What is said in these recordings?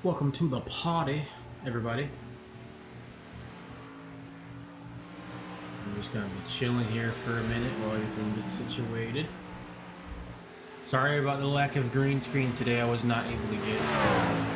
Welcome to the party, everybody. I'm just gonna be chilling here for a minute while everything gets situated. Sorry about the lack of green screen today. I was not able to get so.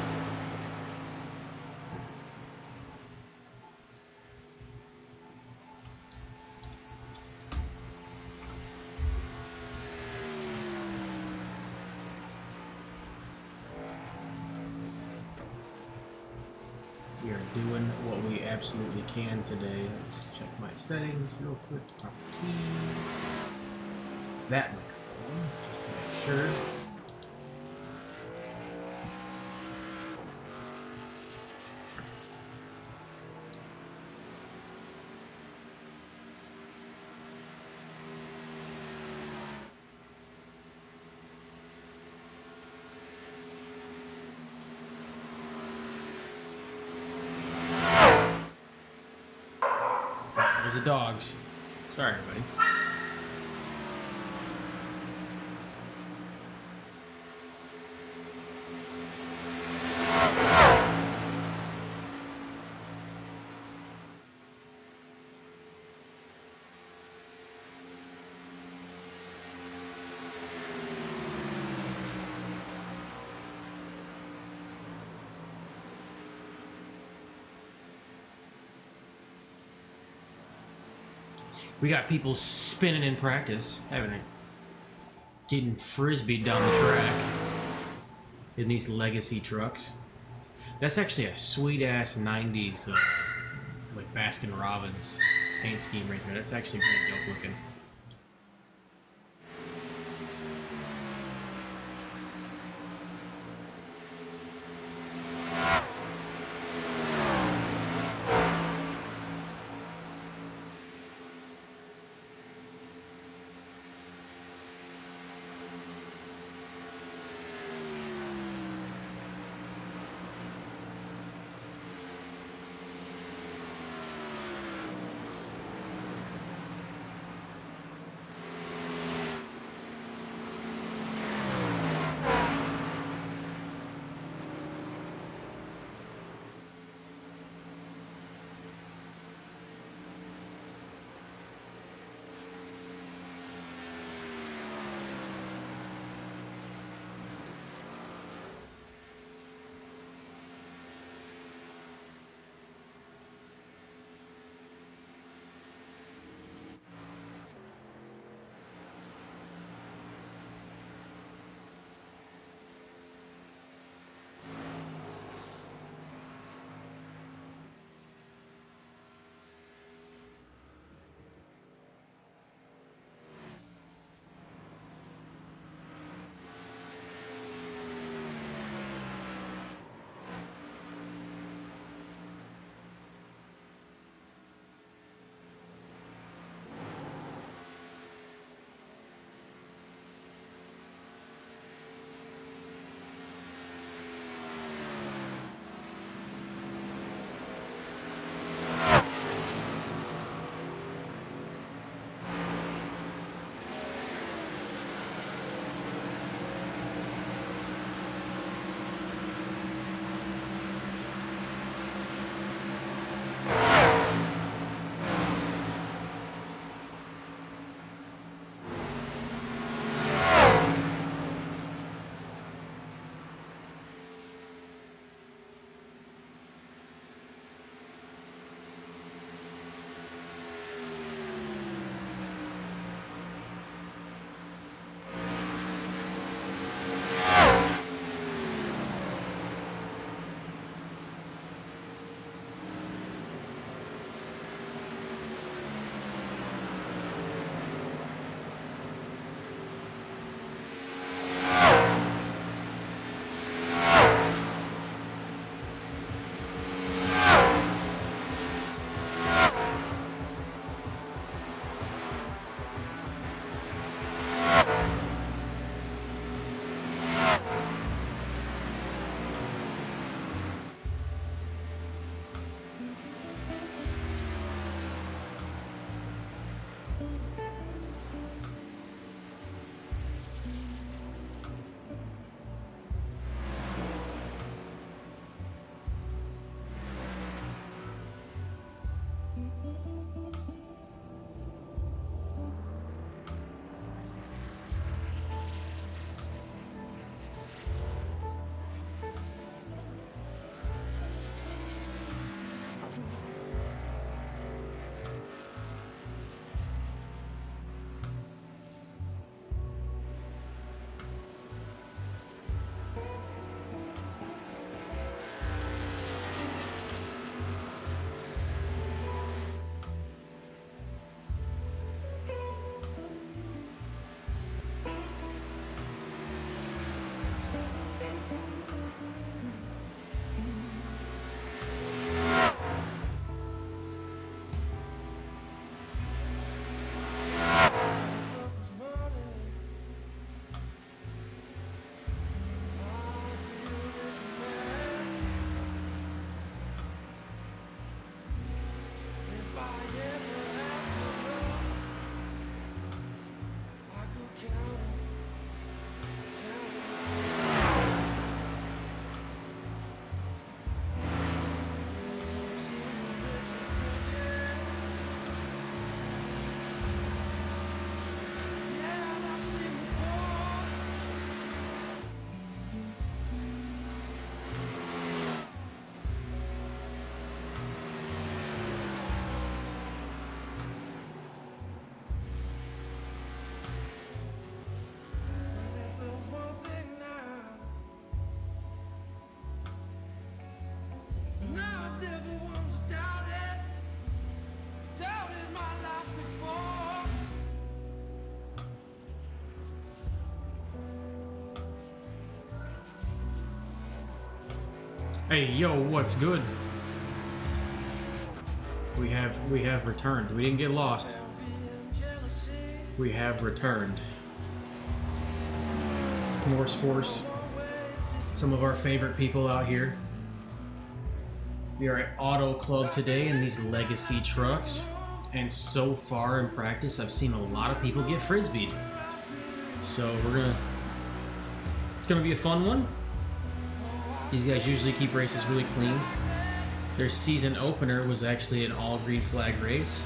We are doing what we absolutely can today. Let's check my settings real quick. Properties. That microphone, just to make sure. There's the dogs. Sorry, everybody. We got people spinning in practice, haven't we? Getting frisbee down the track in these legacy trucks. That's actually a sweet ass 90s like Baskin Robbins paint scheme right there. That's actually pretty dope looking. Hey, yo, what's good? We have returned. We didn't get lost. We have returned. Norse Force. Some of our favorite people out here. We are at Auto Club today in these legacy trucks. And so far in practice, I've seen a lot of people get frisbeed. So it's gonna be a fun one. These guys usually keep races really clean. Their season opener was actually an all green flag race.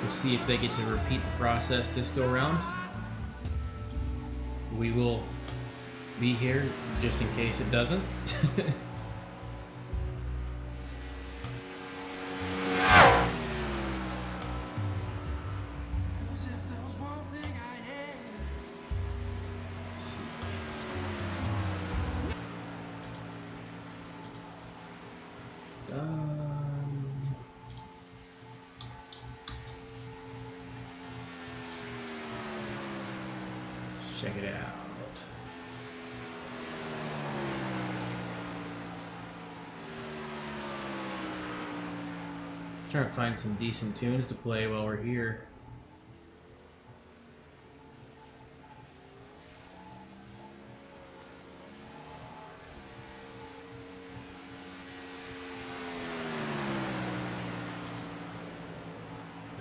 We'll see if they get to repeat the process this go around. We will be here just in case it doesn't. Check it out. Trying to find some decent tunes to play while we're here.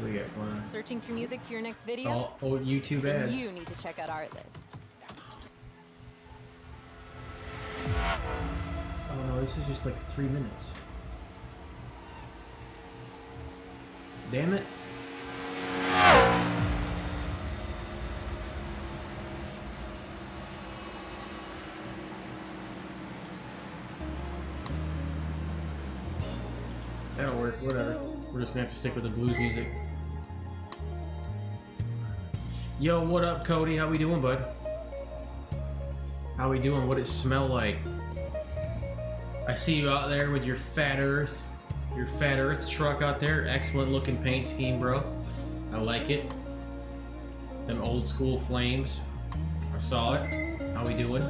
We got one. Searching for music for your next video? All old YouTube Then ads. you need to check out Artlist. Oh no, this is just like 3 minutes. Damn it. That'll work, whatever. We're just gonna have to stick with the blues music. Yo, what up, Cody? How we doing, bud? How we doing? What it smell like? I see you out there with your Fat Earth truck out there. Excellent looking paint scheme, bro. I like it. Them old school flames. I saw it. How we doing?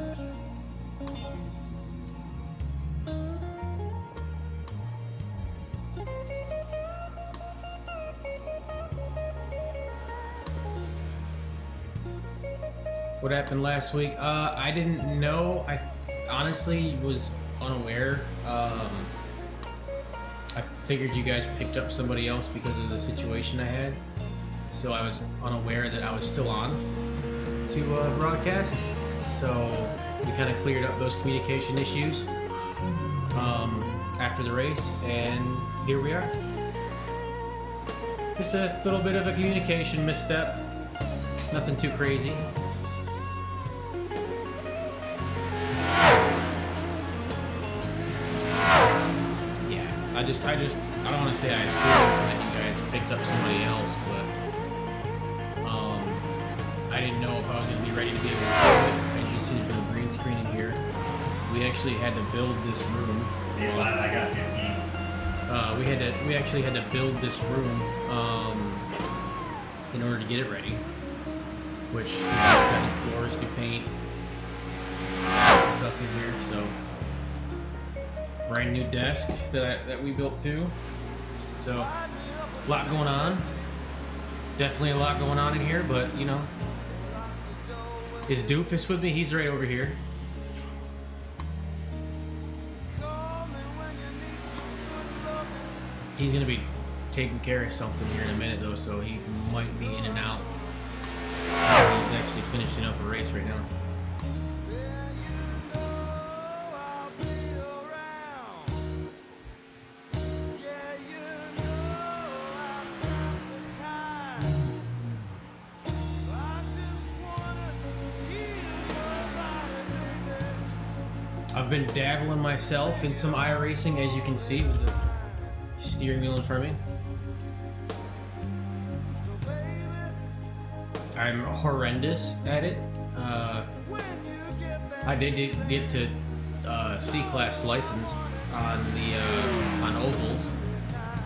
What happened last week? I didn't know. I honestly was unaware. I figured you guys picked up somebody else because of the situation I had. So I was unaware that I was still on to broadcast. So we kind of cleared up those communication issues after the race, and here we are. Just a little bit of a communication misstep. Nothing too crazy. I don't want to say I assumed that you guys picked up somebody else, but I didn't know if I was going to be ready to be able to do it. As you see from the green screen in here, we actually had to build this room. Yeah, I got 15. We actually had to build this room in order to get it ready, which got new floors, new paint, stuff in here, so. Brand new desk that we built too. So, a lot going on. Definitely a lot going on in here, but you know. Is Doofus with me? He's right over here. He's gonna be taking care of something here in a minute though, so he might be in and out. He's actually finishing up a race right now. I've been dabbling myself in some iRacing, as you can see, with the steering wheel in front of me. I'm horrendous at it. I did get to C-class license on the on ovals,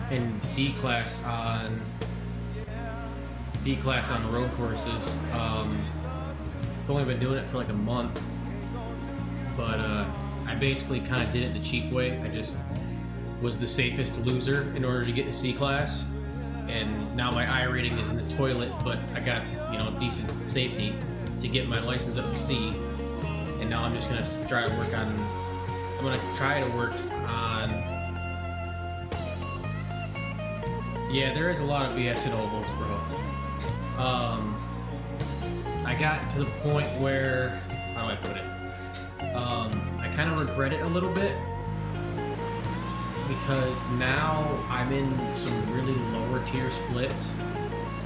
and D-class on road courses. I've only been doing it for like a month, but I basically kind of did it the cheap way. I just was the safest loser in order to get to C class, and now my I rating is in the toilet, but I got, you know, decent safety to get my license up to C, and now I'm just gonna try to work on. I'm gonna try to work on. Yeah, there is a lot of BS at ovals, bro. I got to the point where, how do I put it? I kind of regret it a little bit because now I'm in some really lower tier splits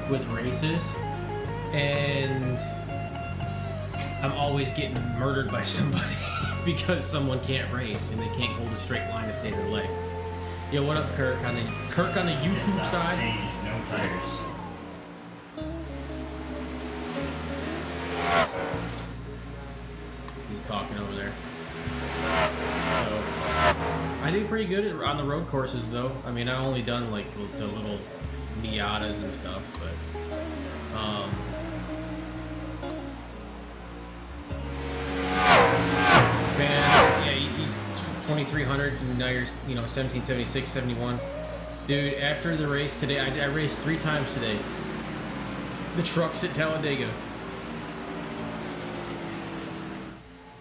with races, and I'm always getting murdered by somebody because someone can't race and they can't hold a straight line to save their leg. Yo, what up, Kirk? On the YouTube side. Change, no tires. He's talking over there. So, I did pretty good on the road courses, though. I mean, I've only done like the little Miatas and stuff, but man, yeah, he's 2,300, and now you're, you know, 1776, 71. Dude, after the race today, I raced 3 times today. The trucks at Talladega.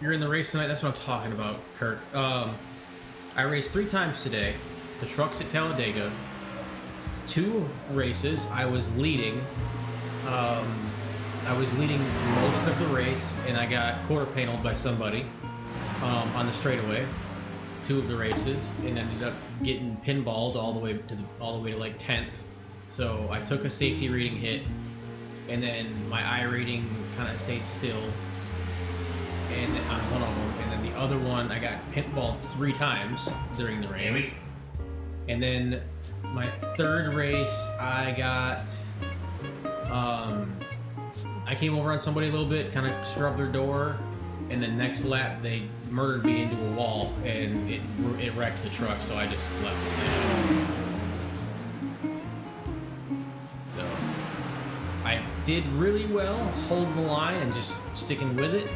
You're in the race tonight. That's what I'm talking about, Kurt. I raced 3 times today. The trucks at Talladega. 2 races, I was leading. I was leading most of the race, and I got quarter paneled by somebody on the straightaway. 2 of the races, and ended up getting pinballed all the way to like 10th. So I took a safety reading hit, and then my I rating kind of stayed still. And on one of them, and then the other one, I got pinballed 3 times during the race. And then my 3rd race, I got, I came over on somebody a little bit, kind of scrubbed their door, and then next lap they murdered me into a wall, and it wrecked the truck, so I just left the station. So I did really well holding the line and just sticking with it.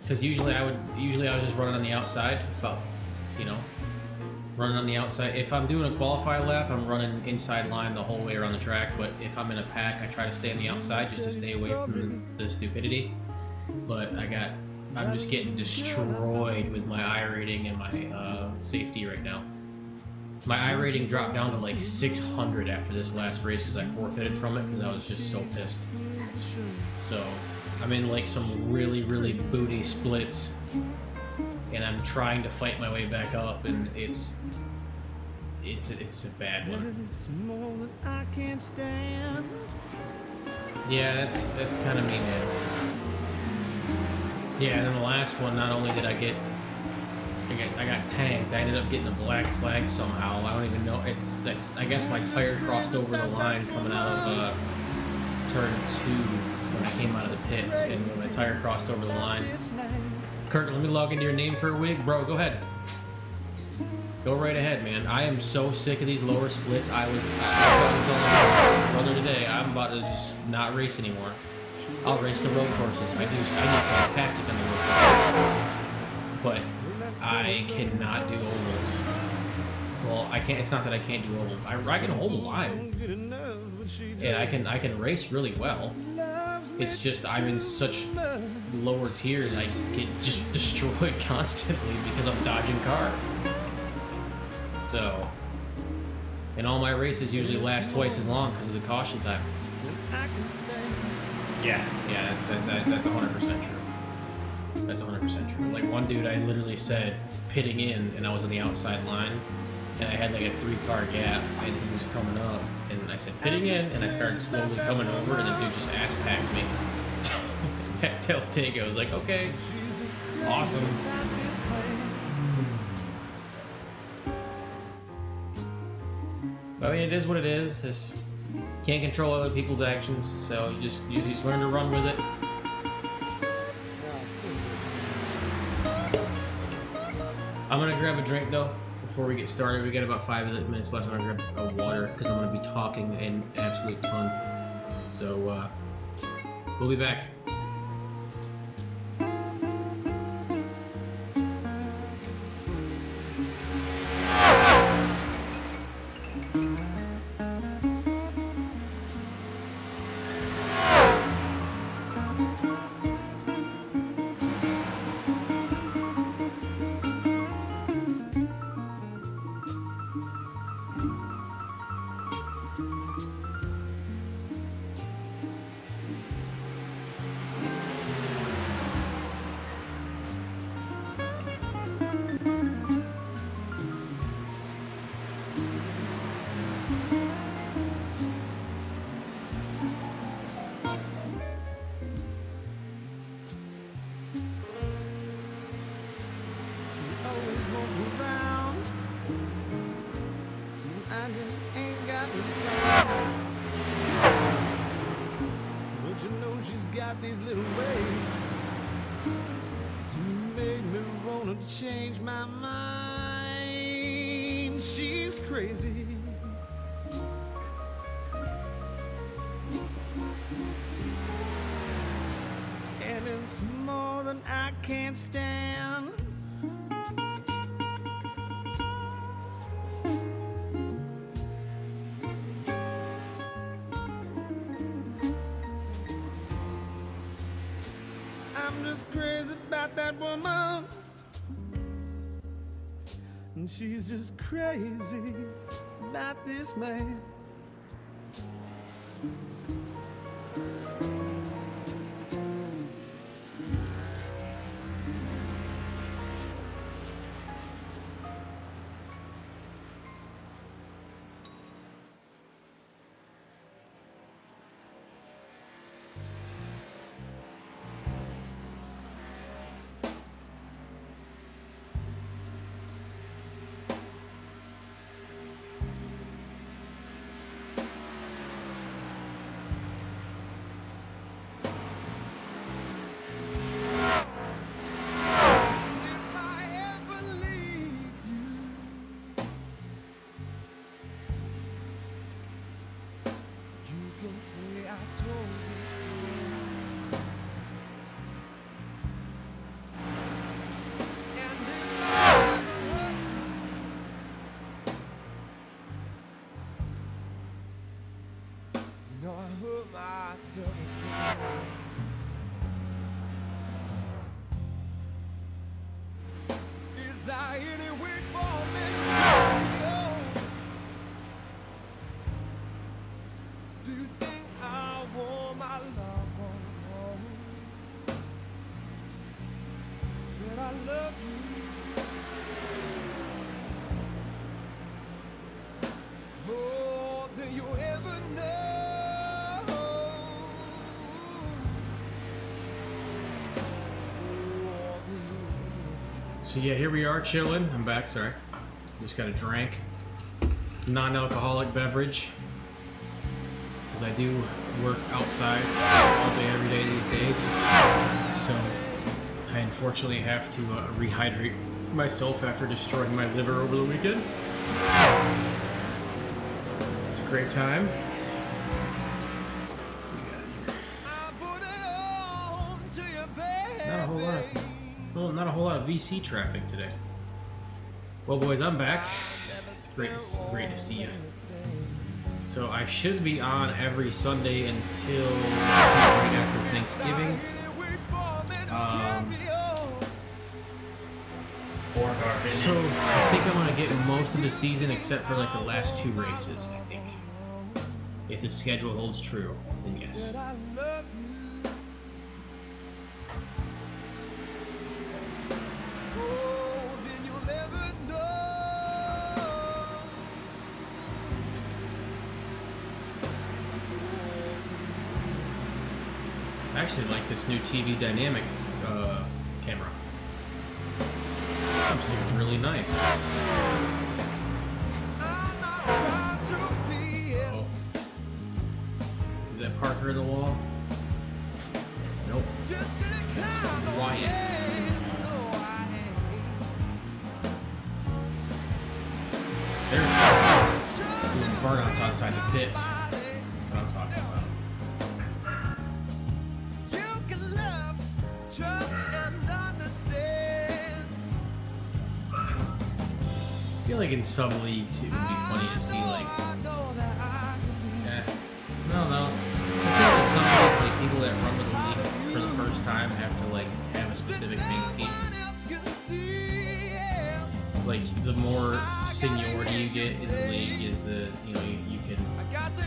Because usually I was just running on the outside, about, you know, running on the outside. If I'm doing a qualify lap, I'm running inside line the whole way around the track. But if I'm in a pack, I try to stay on the outside just to stay away from the stupidity. But I'm just getting destroyed with my I rating and my safety right now. My I rating dropped down to like 600 after this last race because I forfeited from it because I was just so pissed. So I'm in like some really, really booty splits, and I'm trying to fight my way back up, and it's a bad one. Yeah, that's kind of me, man. Yeah, and then the last one, not only did I got tanked. I ended up getting a black flag somehow. I don't even know. I guess my tire crossed over the line coming out of turn 2 when I came out of the pits, and when my tire crossed over the line. Kurt, let me log into your name for a wig, bro. Go ahead. Go right ahead, man. I am so sick of these lower splits. I was telling my brother today, I'm about to just not race anymore. I'll race the road courses. I do fantastic on the road courses, but I cannot do ovals. Well, I can't. It's not that I can't do ovals. I can hold a line, and I can race really well. It's just I'm in such lower tiers. I get just destroyed constantly because I'm dodging cars. So, and all my races usually last twice as long because of the caution time. Yeah, that's 100% true. That's 100% true. Like one dude, I literally said pitting in, and I was on the outside line, and I had like a 3-car gap, and he was coming up, and I said pitting in, and I started slowly coming over, and the dude just ass packs me. At Talladega, I was like, okay, awesome. But I mean, it is what it is. Just can't control other people's actions, so you just learn to run with it. I'm gonna grab a drink though before we get started. We got about 5 minutes left. I'm gonna grab a water because I'm gonna be talking an absolute ton. So we'll be back. These little ways to make me wanna change my mind. She's crazy. And it's more than I can stand. I'm just crazy about that woman, and she's just crazy about this man. No, I hurt myself. Is there any way for me to go? Do you think I want my love on? Said I love you. More than you ever know. So yeah, here we are chilling. I'm back, sorry. Just got a drink. Non-alcoholic beverage. Because I do work outside all day, every day these days. So I unfortunately have to rehydrate myself after destroying my liver over the weekend. It's a great time. Not a whole lot. Well, not a whole lot of VC traffic today. Well, boys, I'm back. It's great to see you. So I should be on every Sunday until right after Thanksgiving. So I think I'm gonna get most of the season except for like the last 2 races. I think, if the schedule holds true, then yes. I actually like this new TV dynamic camera. It's really nice. Uh-oh. Is that Parker in the wall? Nope. That's Wyatt. There's doing burnouts outside the pits. That's what I'm talking about. feel like in some leagues it would be funny to see like, no. I feel like some leagues, like people that run with the league for the first time have to like have a specific paint scheme. Like the more seniority you get in the league, is the you can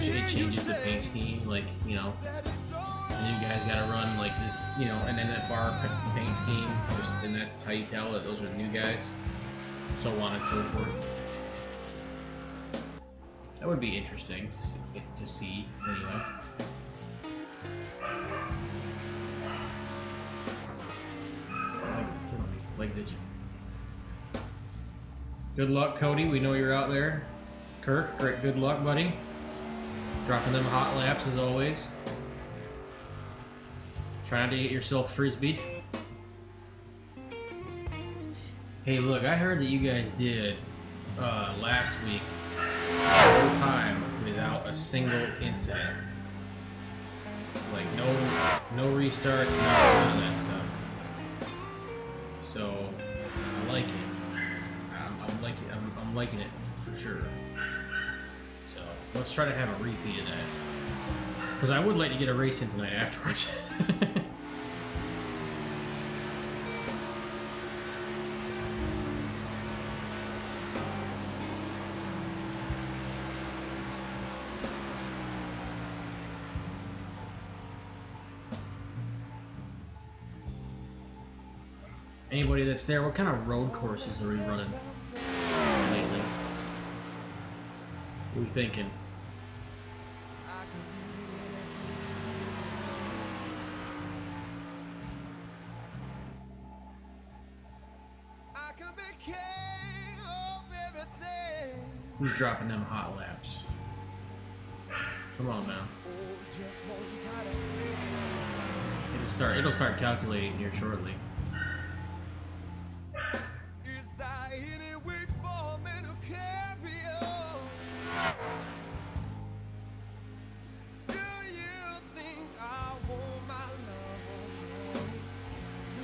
it changes the paint scheme. Like the new guys got to run like this, and then that bar paint scheme, and that's how you tell that those are the new guys. So on and so forth. That would be interesting to see anyway. Like did you? Good luck, Cody. We know you're out there. Kirk, great. Good luck, buddy. Dropping them hot laps as always. Try not to get yourself frisbeed. Hey, look, I heard that you guys did last week the whole time without a single incident. Like no restarts, none of that stuff. So I like it. I'm liking it for sure. So let's try to have a repeat of that. Because I would like to get a race in tonight afterwards. Anybody that's there, what kind of road courses are we running lately? What are we thinking? Who's dropping them hot laps? Come on now. It'll start calculating here shortly.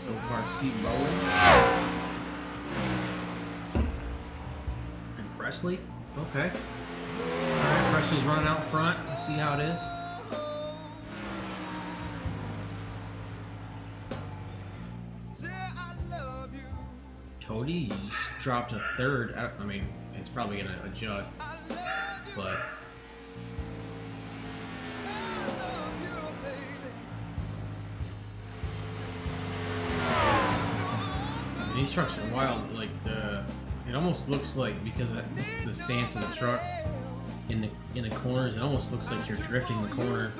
So far, Seat Bowen and Presley. Okay. Alright, Presley's running out front. Let's see how it is. Cody, you just dropped a third. I mean, it's probably going to adjust, but these trucks are wild. Like it almost looks like, because of the stance of the truck in the corners, it almost looks like you're drifting the corner.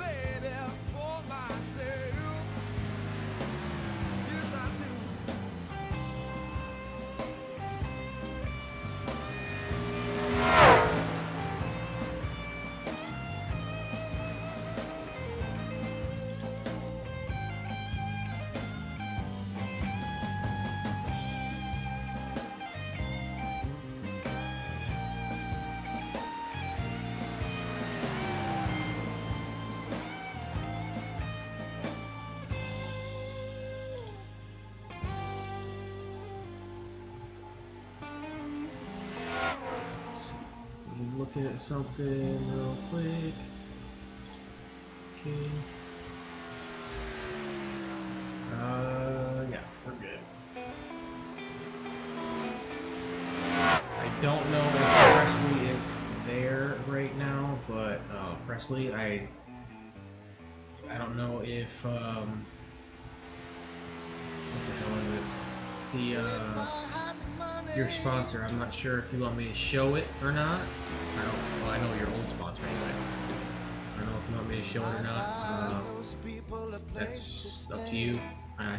Looking at something real quick. Okay. Yeah, we're good. I don't know if Presley is there right now, but Presley, I don't know if what the hell is it? Your sponsor, I'm not sure if you want me to show it or not. Well, I know your old sponsor anyway. I don't know if you want me to show it or not. That's up to you. I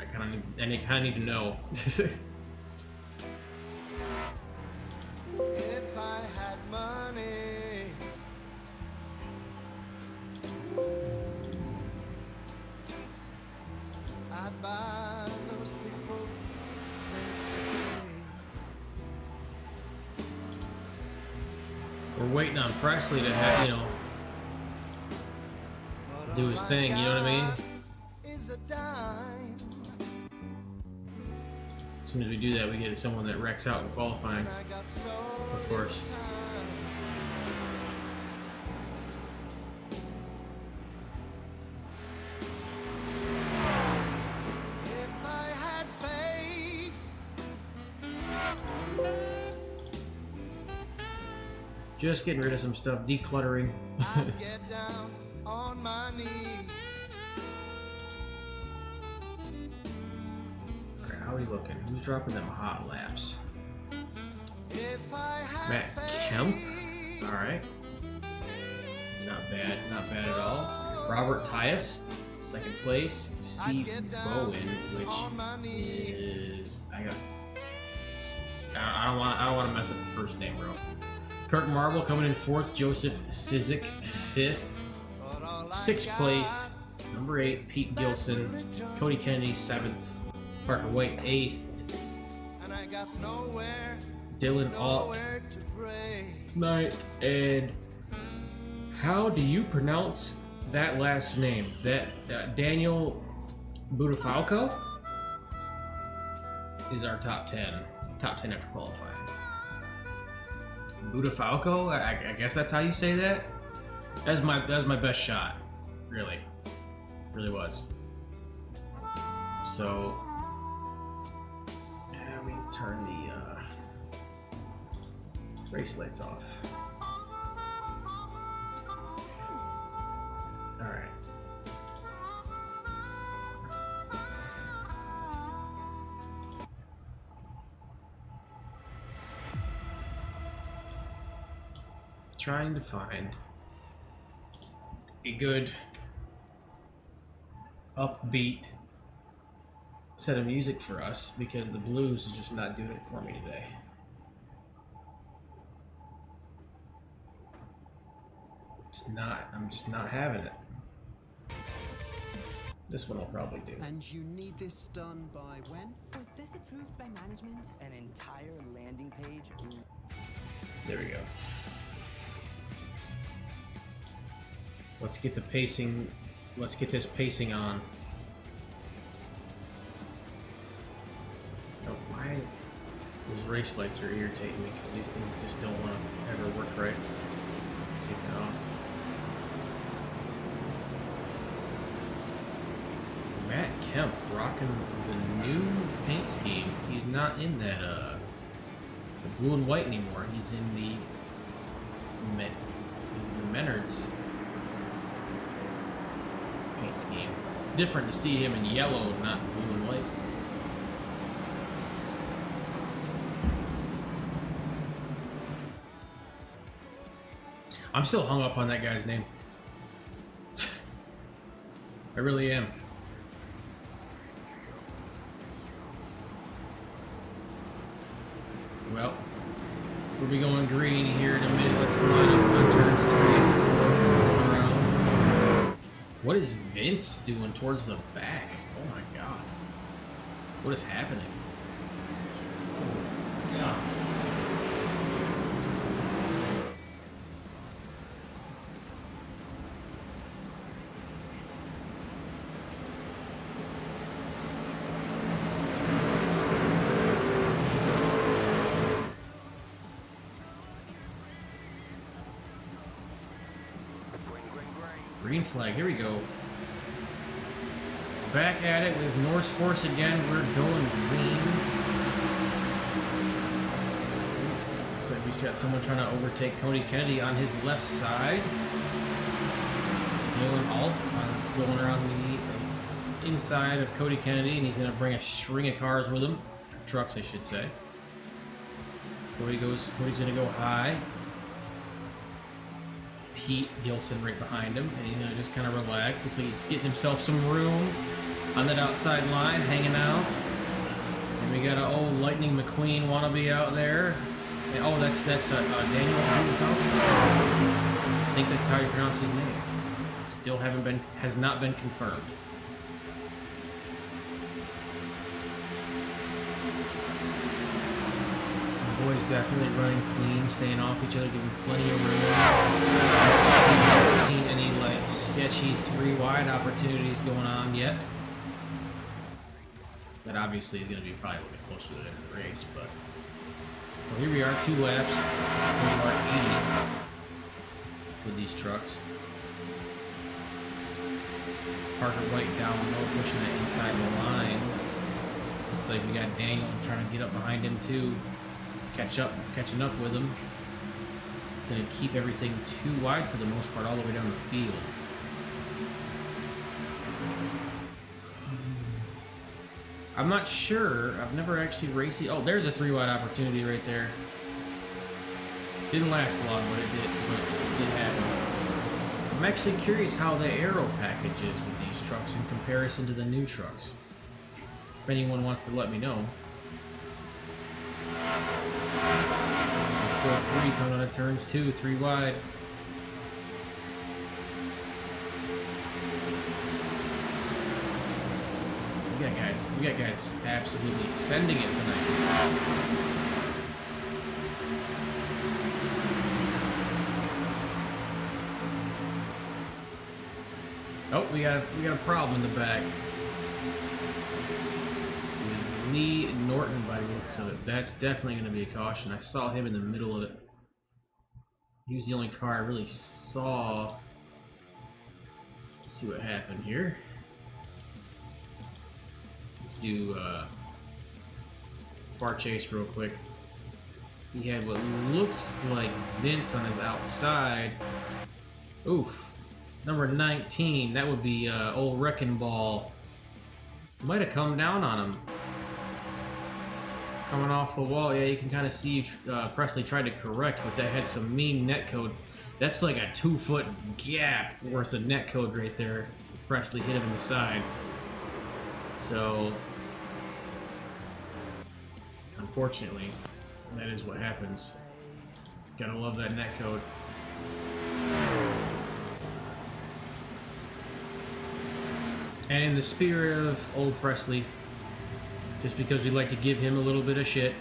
kind of need to know. If I had money, I'd buy those people things to say. We're waiting on Presley to have, do his thing, you know what I mean? As soon as we do that, we get someone that wrecks out in qualifying, I got so of course. little time. If I had faith, Just getting rid of some stuff, decluttering. I'd get down on my knees. Alright, how are we looking? Who's dropping them hot laps? If I had Matt faith, Kemp. Alright. Not bad at all. Robert Tyus, second place. C. Bowen, which is I don't want to mess up the first name, bro. Kirk Marble coming in fourth. Joseph Sizik fifth. Sixth place. Number 8, Pete Gilson. Cody Kennedy seventh. Parker White eighth. and I got nowhere, Dylan Alt nowhere to pray. ninth. And how do you pronounce that last name? That Daniel Budafalco is our top 10 after qualifying. Budafalco, I guess that's how you say that. That was my best shot, really was. So let me turn the race lights off. All right. Trying to find a good upbeat set of music for us because the blues is just not doing it for me today. I'm just not having it. This one will probably do. And you need this done by when? Was this approved by management? An entire landing page? There we go. Let's get the pacing. Let's get this pacing on. Oh, why? Those race lights are irritating me because these things just don't want to ever work right. Take that off. Matt Kemp rocking the new paint scheme. He's not in that the blue and white anymore. He's in the Menards paint scheme. It's different to see him in yellow, not blue and white. I'm still hung up on that guy's name. I really am. Well, we'll be going green here in a minute. Let's line up on turns 3 and 4 around. What is Vince doing towards the back? Oh my god. What is happening? Yeah. Green flag, here we go. Back at it with Norse Force again. We're going green. Looks like we've got someone trying to overtake Cody Kennedy on his left side. Dylan Alt going around the inside of Cody Kennedy, and he's going to bring a string of cars with him. Trucks, I should say. Cody's going to go high. Pete Gilson right behind him, and he's gonna just kind of relax. Looks like he's getting himself some room on that outside line, hanging out. And we got an old Lightning McQueen wannabe out there. And, oh, that's Daniel. I think that's how you pronounce his name. Still has not been confirmed. Boys definitely running clean, staying off each other, giving plenty of room. I haven't seen any like sketchy 3 wide opportunities going on yet. That obviously is going to be probably a little bit closer to the end of the race, but... So here we are, 2 laps. We are 80 with these trucks. Parker White down low, pushing it inside the line. Looks like we got Daniel trying to get up behind him too. Catching up with him. Gonna keep everything too wide for the most part all the way down the field. I'm not sure. I've never actually raced it. Oh, there's a 3-wide opportunity right there. Didn't last long, but it did happen. I'm actually curious how the aero package is with these trucks in comparison to the new trucks. If anyone wants to let me know. 4-3 coming out of turns 2, 3 wide. We got guys absolutely sending it tonight. Oh, we got a problem in the back. Lee Norton by the looks of it. That's definitely going to be a caution. I saw him in the middle of it. He was the only car I really saw. Let's see what happened here. Let's do bar chase real quick. He had what looks like Vince on his outside. Oof. Number 19. That would be old Wrecking Ball. Might have come down on him. Coming off the wall, yeah, you can kind of see Presley tried to correct, but that had some mean netcode. That's like a 2-foot gap worth of netcode right there. Presley hit him in the side. So, unfortunately, that is what happens. Gotta love that netcode. And in the spirit of old Presley, just because we like to give him a little bit of shit,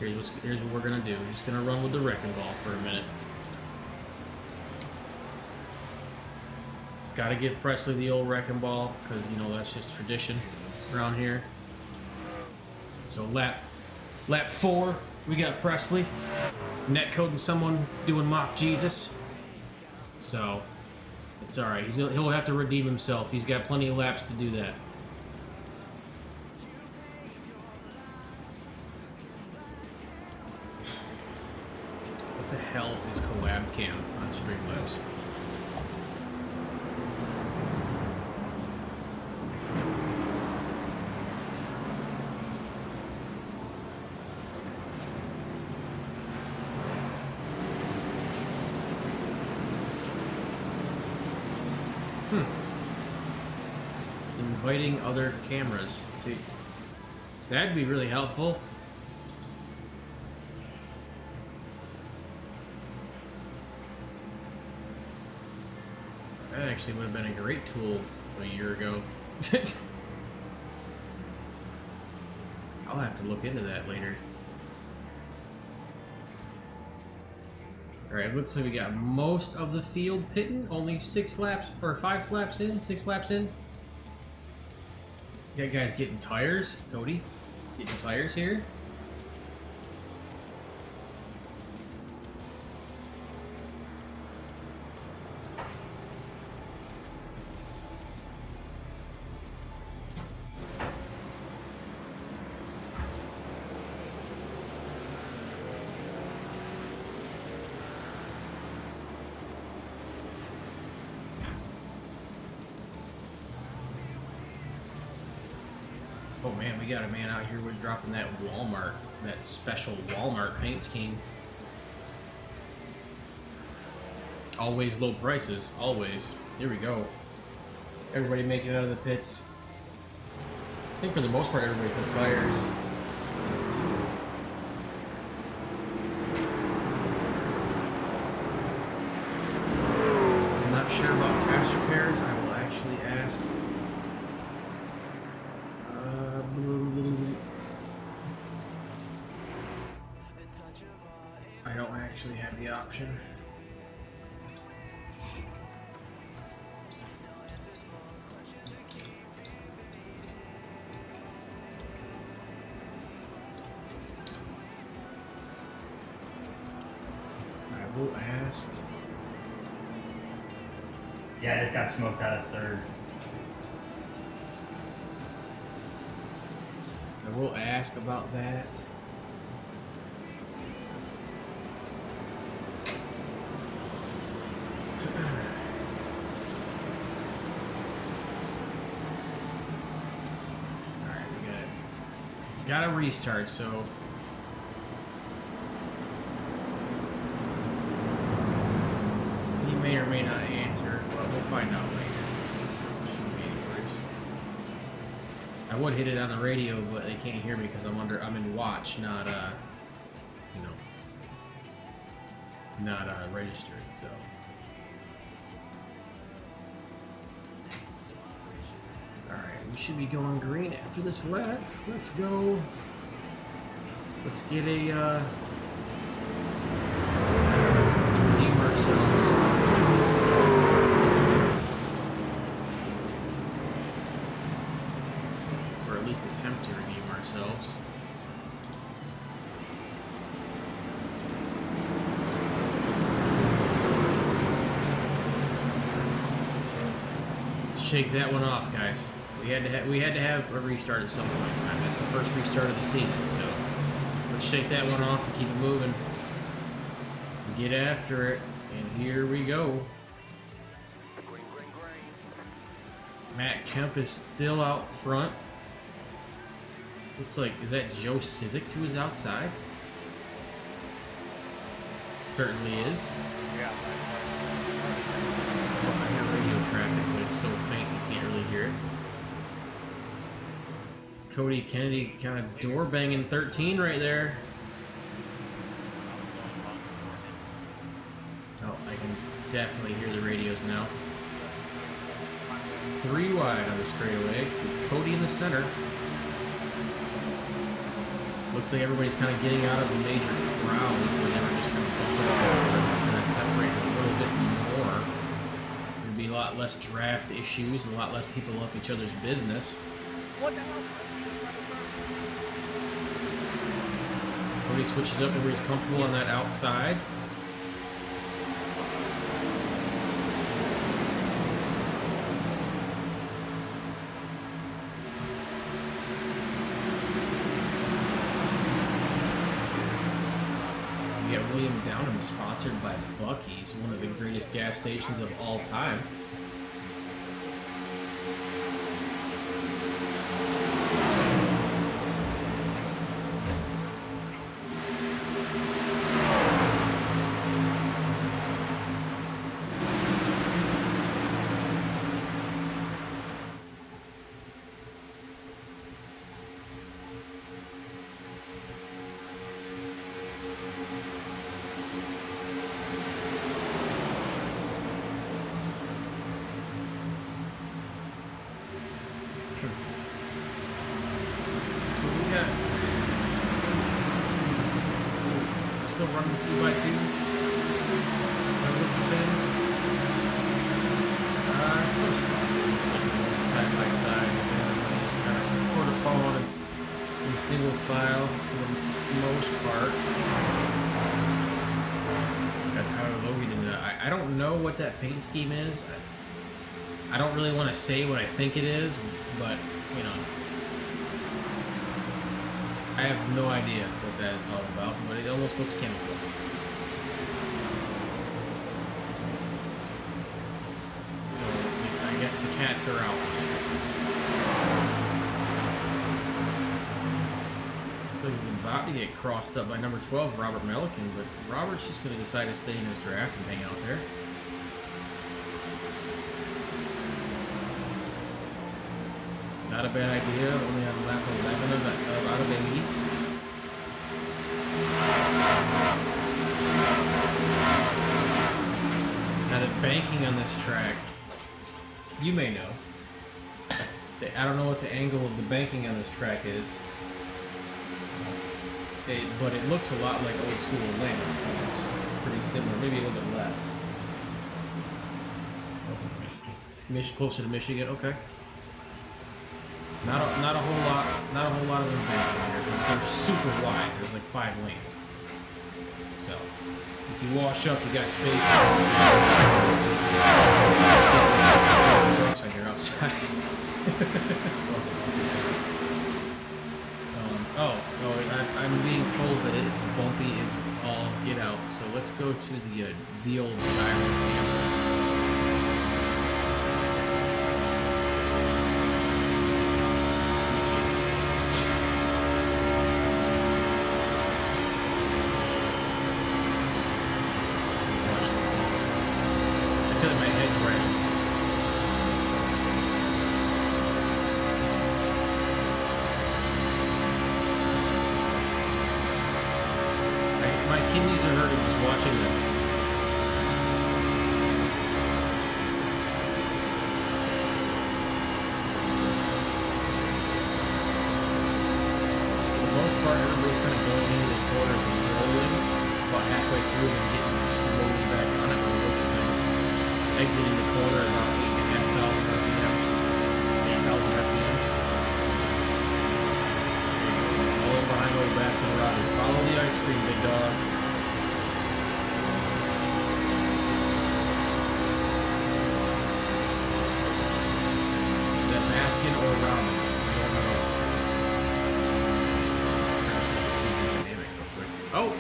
here's what we're gonna do. We're just gonna run with the Wrecking Ball for a minute. Gotta give Presley the old Wrecking Ball, because, you know, that's just tradition around here. So lap 4, we got Presley netcoding someone doing mock Jesus. So it's alright. He'll have to redeem himself. He's got plenty of laps to do that. What the hell is collab cam on Streamlabs? Inviting other cameras. See, that'd be really helpful. That actually would have been a great tool a year ago. I'll have to look into that later. Alright, looks like we got most of the field pitting. Only 6 laps, or 5 laps in, 6 laps in. You got guys getting tires. Cody, getting tires here. Oh man, we got a man out here. We're dropping that Walmart, that special Walmart paint scheme. Always low prices, always. Here we go. Everybody making it out of the pits. I think for the most part, everybody put tires. I'm not sure about fast repairs. I will actually ask. I don't actually have the option. will ask. Yeah, I just got smoked out of third. I will ask about that. Alright, we got a restart, so he may or may not answer, but we'll find out later. Shouldn't be any worries. I would hit it on the radio, but they can't hear me because I'm in watch, not you know, not registered. So all right, we should be going green after this lap. Let's go. Let's get a redeem ourselves. Or at least attempt to redeem ourselves. Let's shake that one off, guys. We had to have a restart at some point in time. That's the first restart of the season, so let's shake that one off and keep it moving. Get after it, and here we go. Matt Kemp is still out front. Looks like, is that Joe Sizik to his outside? Certainly is. Yeah. I hear radio traffic, but it's so faint you can't really hear it. Cody Kennedy kind of door banging 13 right there. Oh, I can definitely hear the radios now. 3 wide on the straightaway with Cody in the center. Looks like everybody's kind of getting out of the major crowd where they were just kind of bumping up and separate a little bit more. There'd be a lot less draft issues and a lot less people up each other's business. What the hell? Cody switches up to where he's comfortable on that outside. William Downham is sponsored by Buc-ee's, one of the greatest gas stations of all time. Still running 2x2. Some spots it looks like side by side. Just kind of sort of following in single file for the most part. Got Tyler Logan in there. I don't know what that paint scheme is. I don't really want to say what I think it is, but you know. I have no idea what that is all about, but it almost looks chemical. So, I guess the cats are out. So he's about to get crossed up by number 12, Robert Melican, but Robert's just going to decide to stay in his draft and hang out there. Not a bad idea, only on lap 11 of out of 80. Now the banking on this track, you may know. I don't know what the angle of the banking on this track is. But it looks a lot like old school Atlanta. It's pretty similar, maybe a little bit less. Closer to Michigan, okay. Not a whole lot of them banking here. They're super wide. There's like 5 lanes. So If you wash up, you got space. Trucks on your outside. I'm being told that it's bumpy as all get out. So let's go to the old gyro camera.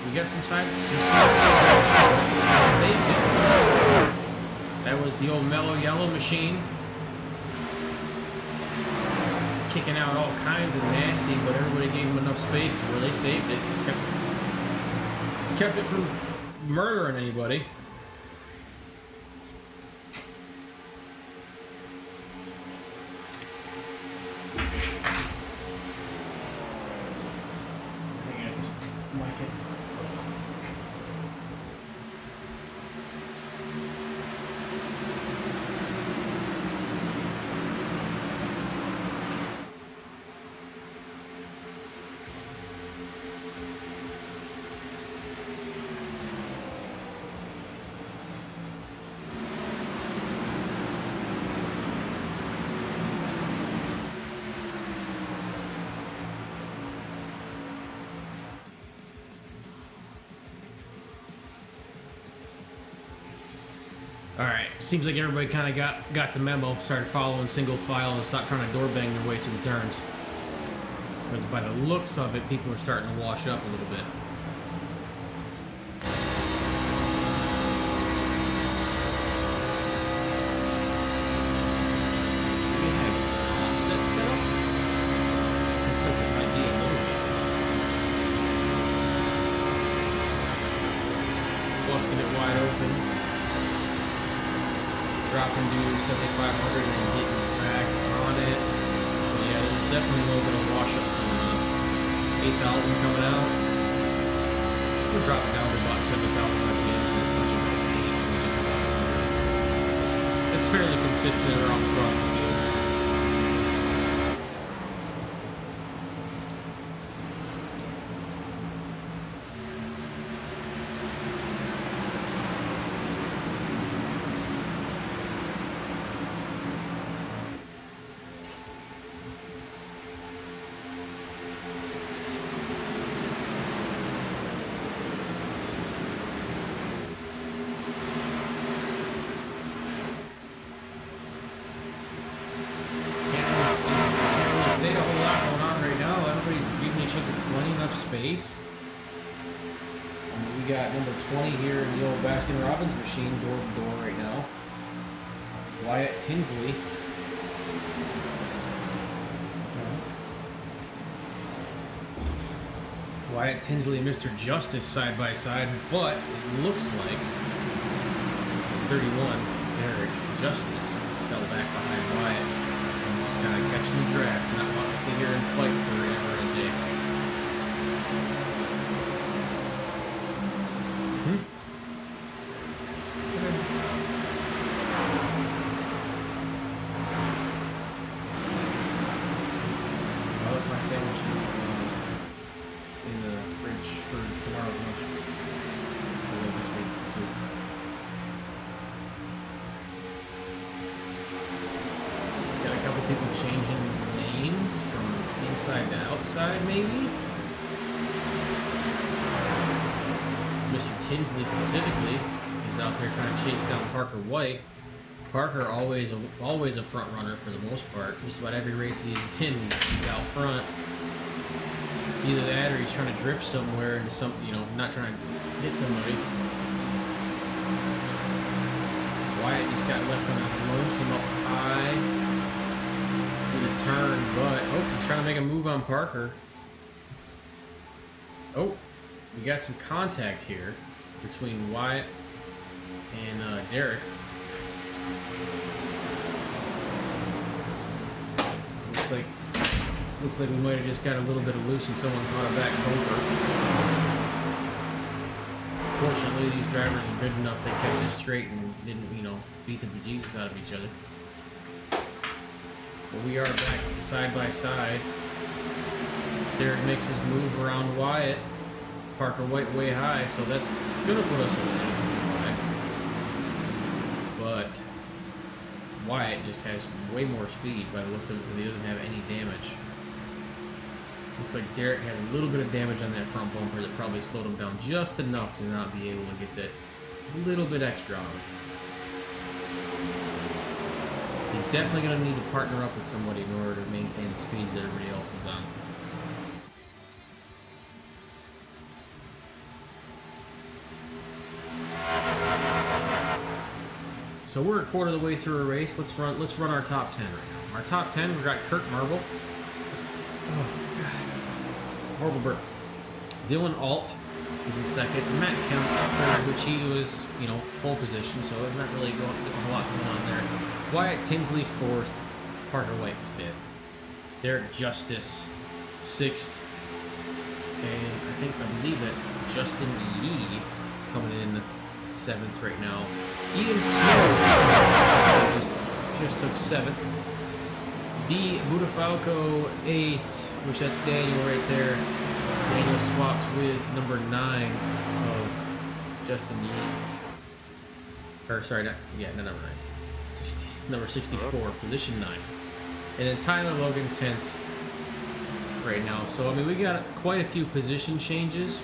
We got some side. Saved it. That was the old mellow yellow machine. Kicking out all kinds of nasty, but everybody gave them enough space to where they saved it. Kept it from murdering anybody. Alright, seems like everybody kind of got the memo, started following single file and stopped trying to door bang their way to the turns. Because by the looks of it, people are starting to wash up a little bit. Busting it wide open. Dropping dude 7,500 and getting back on it. But yeah, there's definitely a little bit of wash up coming on. 8,000 coming out. We're dropping down to about 7,000 RPM. It's fairly consistent around across the field. Space. We got number 20 here in the old Baskin-Robbins machine, door to door right now. Wyatt Tinsley. Wyatt Tinsley and Mr. Justice side by side, but it looks like 31, Derek Justice, fell back behind Wyatt. And just kind of catching the draft, not wanting to sit here and fight forever and a day. People changing lanes from inside to outside, maybe? Mr. T Tinsley specifically is out there trying to chase down Parker White. Parker always a front runner for the most part. Just about every race he's in, he's out front. Either that or he's trying to drift somewhere into some, you know, not trying to hit somebody. Wyatt just got left on a lonesome up high in the turn, but oh, he's trying to make a move on Parker. Oh, we got some contact here between Wyatt and Derek. Looks like we might have just got a little bit of loose and someone caught a back bumper. Fortunately, these drivers are good enough they kept it straight and didn't, you know, beat the bejesus out of each other. But we are back to side by side. Derek makes his move around Wyatt. Parker White way high, so that's gonna put us away. But Wyatt just has way more speed by the looks of it, because he doesn't have any damage. Looks like Derek had a little bit of damage on that front bumper that probably slowed him down just enough to not be able to get that little bit extra on him. He's definitely going to need to partner up with somebody in order to maintain the speed that everybody else is on. So we're a quarter of the way through a race. Let's run our top 10 right now. Our top 10, we got Kurt Marble. Oh, God. Horrible burp. Dylan Alt is in second. Matt Kemp third, which he was, you know, pole position, so there's not really a whole lot going on there. Wyatt Tinsley fourth. Parker White fifth. Derek Justice sixth. And I believe that's Justin Yee coming in seventh right now. Ian Snow just took seventh. D. Budafalco eighth, which that's Daniel right there. Daniel swaps with number 9 of Justin Yee. Or sorry, not number 9. Number 64, position 9. And then Tyler Logan 10th right now. So I mean we got quite a few position changes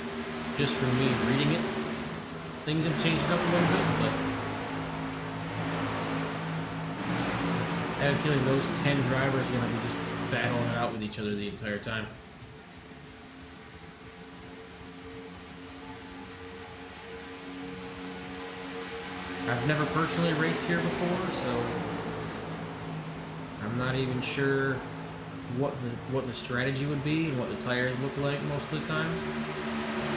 just from me reading it. Things have changed up a little bit, but I have a feeling those 10 drivers are going to be just battling it out with each other the entire time. I've never personally raced here before, so I'm not even sure what the strategy would be and what the tires look like most of the time.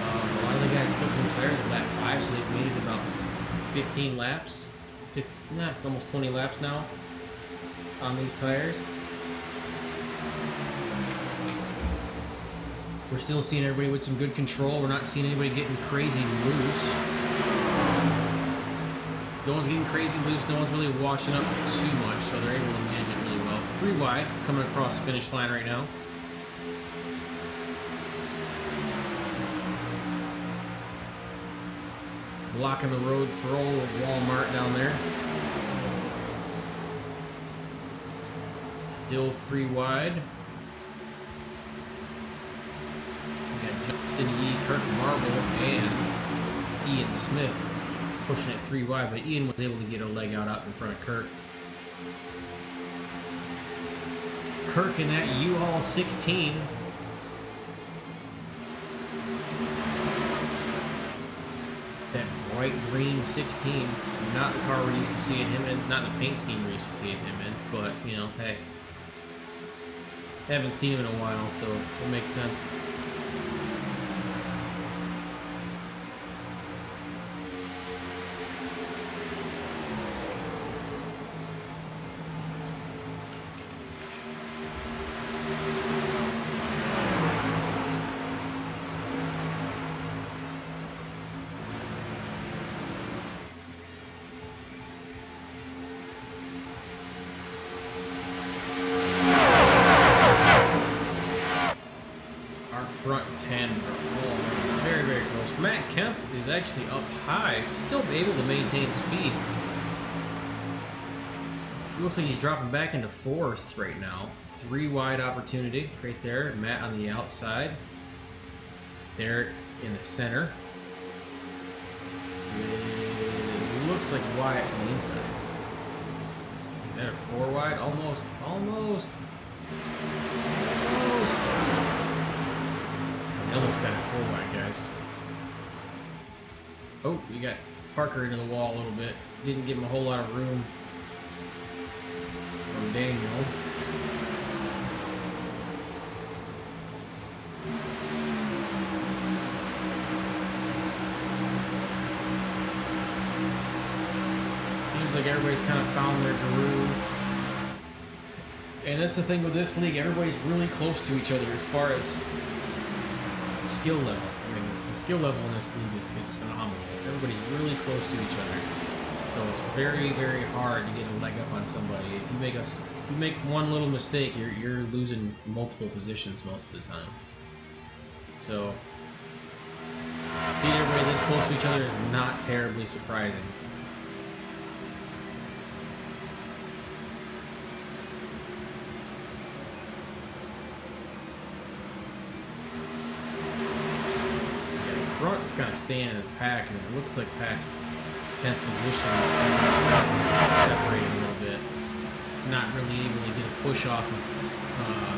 A lot of the guys took them tires at lap 5, so they've made it about 15 laps. Almost 20 laps now on these tires. We're still seeing everybody with some good control. We're not seeing anybody getting crazy loose. No one's getting crazy loose. No one's really washing up too much, so they're able to manage it really well. 3 wide coming across the finish line right now. Blocking the road for old Walmart down there. Still 3 wide. We got Justin Yee, Kurt Marble, and Ian Smith pushing it 3 wide, but Ian was able to get a leg out in front of Kurt. Kirk in that U-Haul 16. That bright green 16. Not the car we're used to seeing him in, not the paint scheme we're used to seeing him in, but, you know, hey. Haven't seen him in a while, so it makes sense. Actually up high, still able to maintain speed. Looks like he's dropping back into 4th right now. 3 wide opportunity right there. Matt on the outside. Derek in the center. looks like Wyatt from the inside. Is that a 4 wide? Almost. Almost. Almost. It almost got a 4 wide, guys. Oh, we got Parker into the wall a little bit. Didn't give him a whole lot of room from Daniel. Seems like everybody's kind of found their groove. And that's the thing with this league, everybody's really close to each other as far as skill level. I mean, the skill level in this league is phenomenal. Everybody's really close to each other. So it's very, very hard to get a leg up on somebody. If you make one little mistake, you're losing multiple positions most of the time. So seeing everybody this close to each other is not terribly surprising. Front is kind of staying in the pack, and it looks like past 10th position, that's separating a little bit. Not really able to get a push off of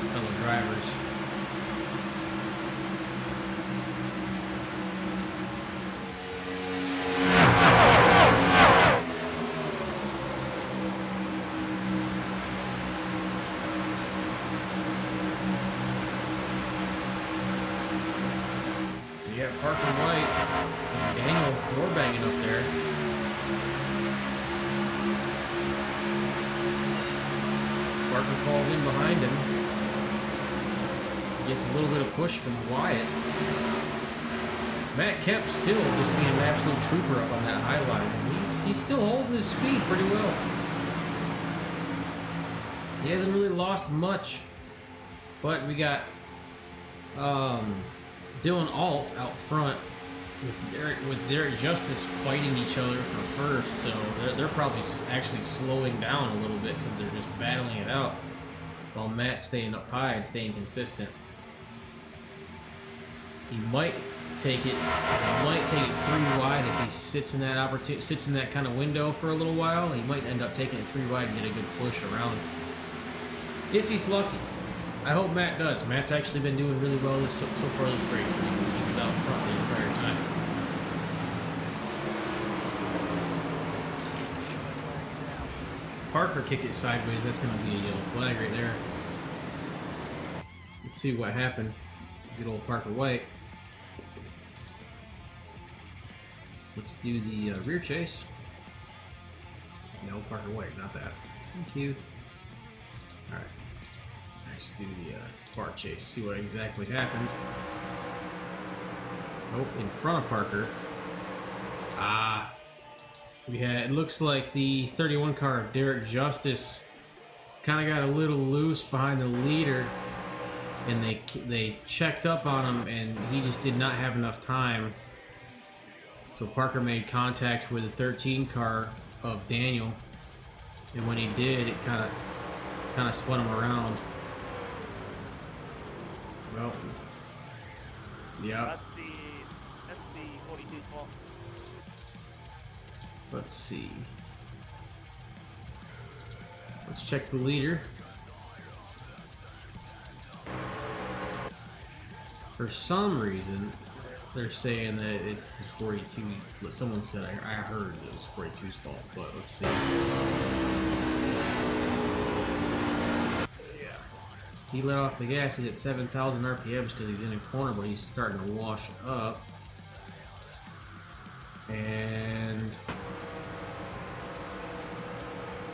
fellow drivers. You got Parker White and Daniel door banging up there. Parker falls in behind him. Gets a little bit of push from Wyatt. Matt Kemp still just being an absolute trooper up on that high line. He's still holding his speed pretty well. He hasn't really lost much. But we got Dylan Alt out front with Derek Justice fighting each other for first, so they're probably actually slowing down a little bit because they're just battling it out, while Matt's staying up high and staying consistent. He might take it 3 wide if he sits in that kind of window for a little while. He might end up taking it 3 wide and get a good push around if he's lucky. I hope Matt does. Matt's actually been doing really well so far this race. He was out front the entire time. Parker kicked it sideways. That's going to be a yellow flag right there. Let's see what happened. Good old Parker White. Let's do the rear chase. No, Parker White, not that. Thank you. Alright. Let's do the far chase, see what exactly happened. Oh, in front of Parker. It looks like the 31 car of Derek Justice kind of got a little loose behind the leader, and they checked up on him, and he just did not have enough time. So Parker made contact with the 13 car of Daniel, and when he did, it kind of spun him around. Well, yeah. That's the 42 spot. Let's see. Let's check the leader. For some reason, they're saying that it's the 42. But someone said I heard it was 42's fault, but let's see. He let off the gas. He's at 7,000 RPMs because he's in a corner, but he's starting to wash up. And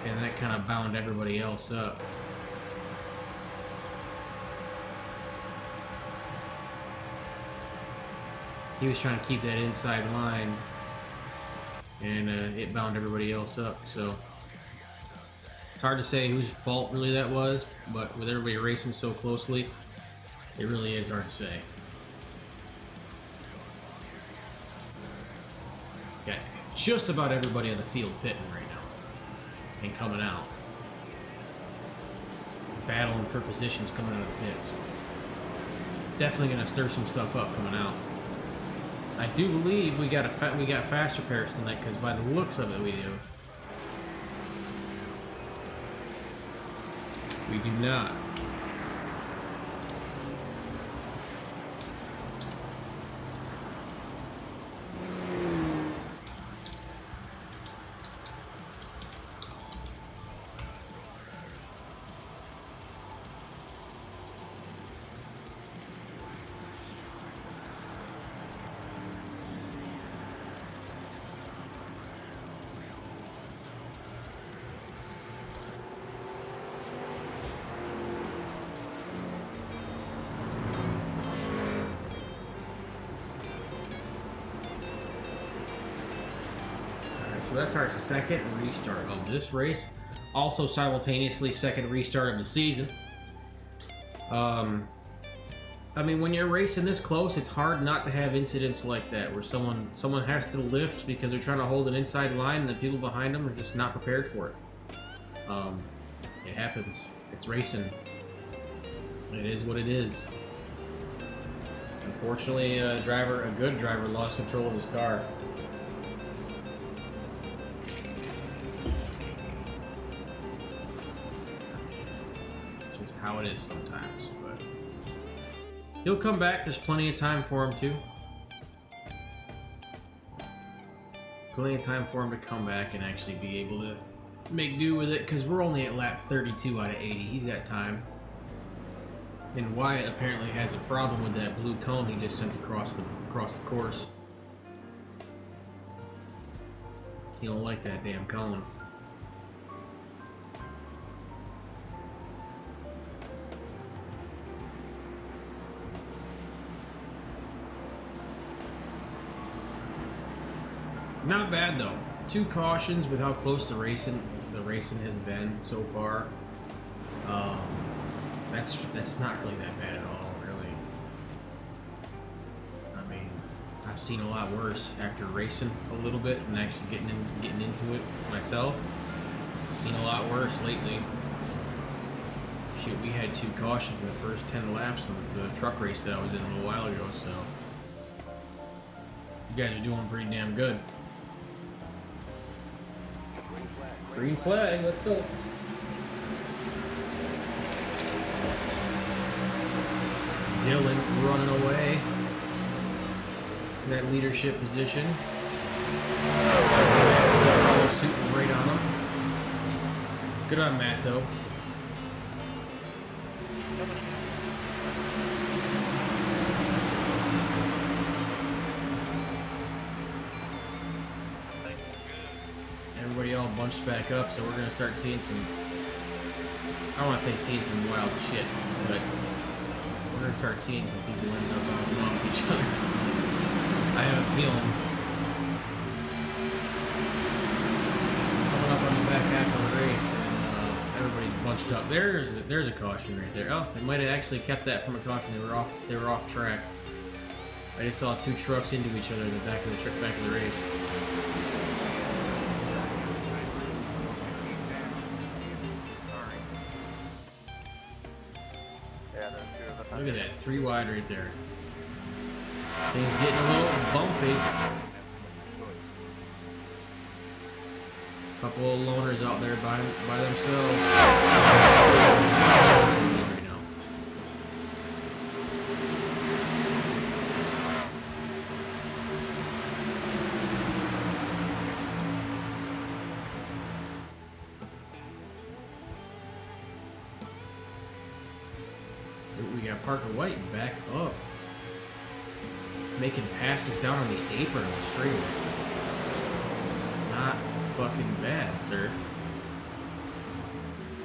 that kind of bound everybody else up. He was trying to keep that inside line, and it bound everybody else up. So it's hard to say whose fault really that was, but with everybody racing so closely, it really is hard to say. Got just about everybody on the field pitting right now and coming out. Battling for positions coming out of the pits. Definitely going to stir some stuff up coming out. I do believe we got fast repairs tonight, because by the looks of it, we do. We do not. So that's our second restart of this race. Also simultaneously second restart of the season. I mean, when you're racing this close, it's hard not to have incidents like that where someone has to lift because they're trying to hold an inside line and the people behind them are just not prepared for it. It happens. It's racing. It is what it is. Unfortunately, a good driver lost control of his car. How it is sometimes, but he'll come back. There's plenty of time for him to. Plenty of time for him to come back and actually be able to make do with it, because we're only at lap 32 out of 80. He's got time. And Wyatt apparently has a problem with that blue cone he just sent across the course. He don't like that damn cone. Not bad though. 2 cautions with how close the racing has been so far. That's not really that bad at all, really. I mean, I've seen a lot worse after racing a little bit and actually getting into it myself. Seen a lot worse lately. Shoot, we had 2 cautions in the first 10 laps of the truck race that I was in a little while ago, so you guys are doing pretty damn good. Green flag, let's go. Dylan running away in that leadership position. Follow suit right on him. Good on Matt, though. Everybody all bunched back up, so we're gonna start seeing some. I don't want to say seeing some wild shit, but we're gonna start seeing some people end up bouncing off each other. I have a feeling. Coming up on the back half of the race, and everybody's bunched up. There's a caution right there. Oh, they might have actually kept that from a caution. They were off track. I just saw 2 trucks into each other in the back of the race. Look at that, 3 wide right there. Things getting a little bumpy. Couple of loners out there by themselves. Right now. We got Parker White back up, making passes down on the apron on the straightaway. Not fucking bad, sir.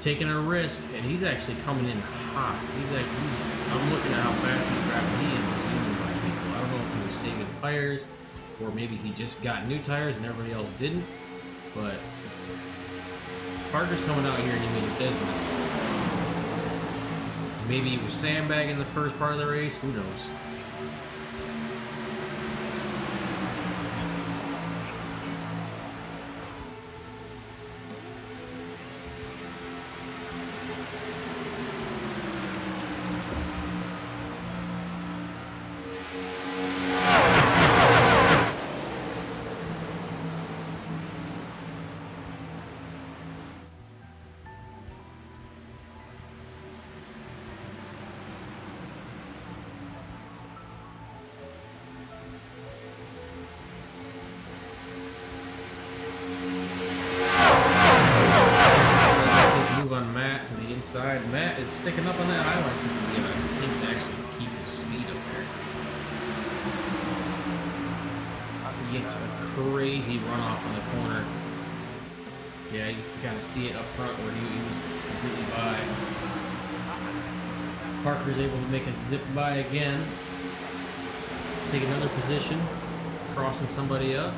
Taking a risk, and he's actually coming in hot. I'm looking at how fast he's driving. He is zooming by people. I don't know if he was saving tires, or maybe he just got new tires and everybody else didn't. But Parker's coming out here and he made business. Maybe he was sandbagging the first part of the race. Who knows? sticking up on that island. You know, it seems to actually keep his speed up there. He gets a crazy runoff on the corner. Yeah, you can kind of see it up front where he was completely by. Parker's able to make a zip by again. Take another position, crossing somebody up.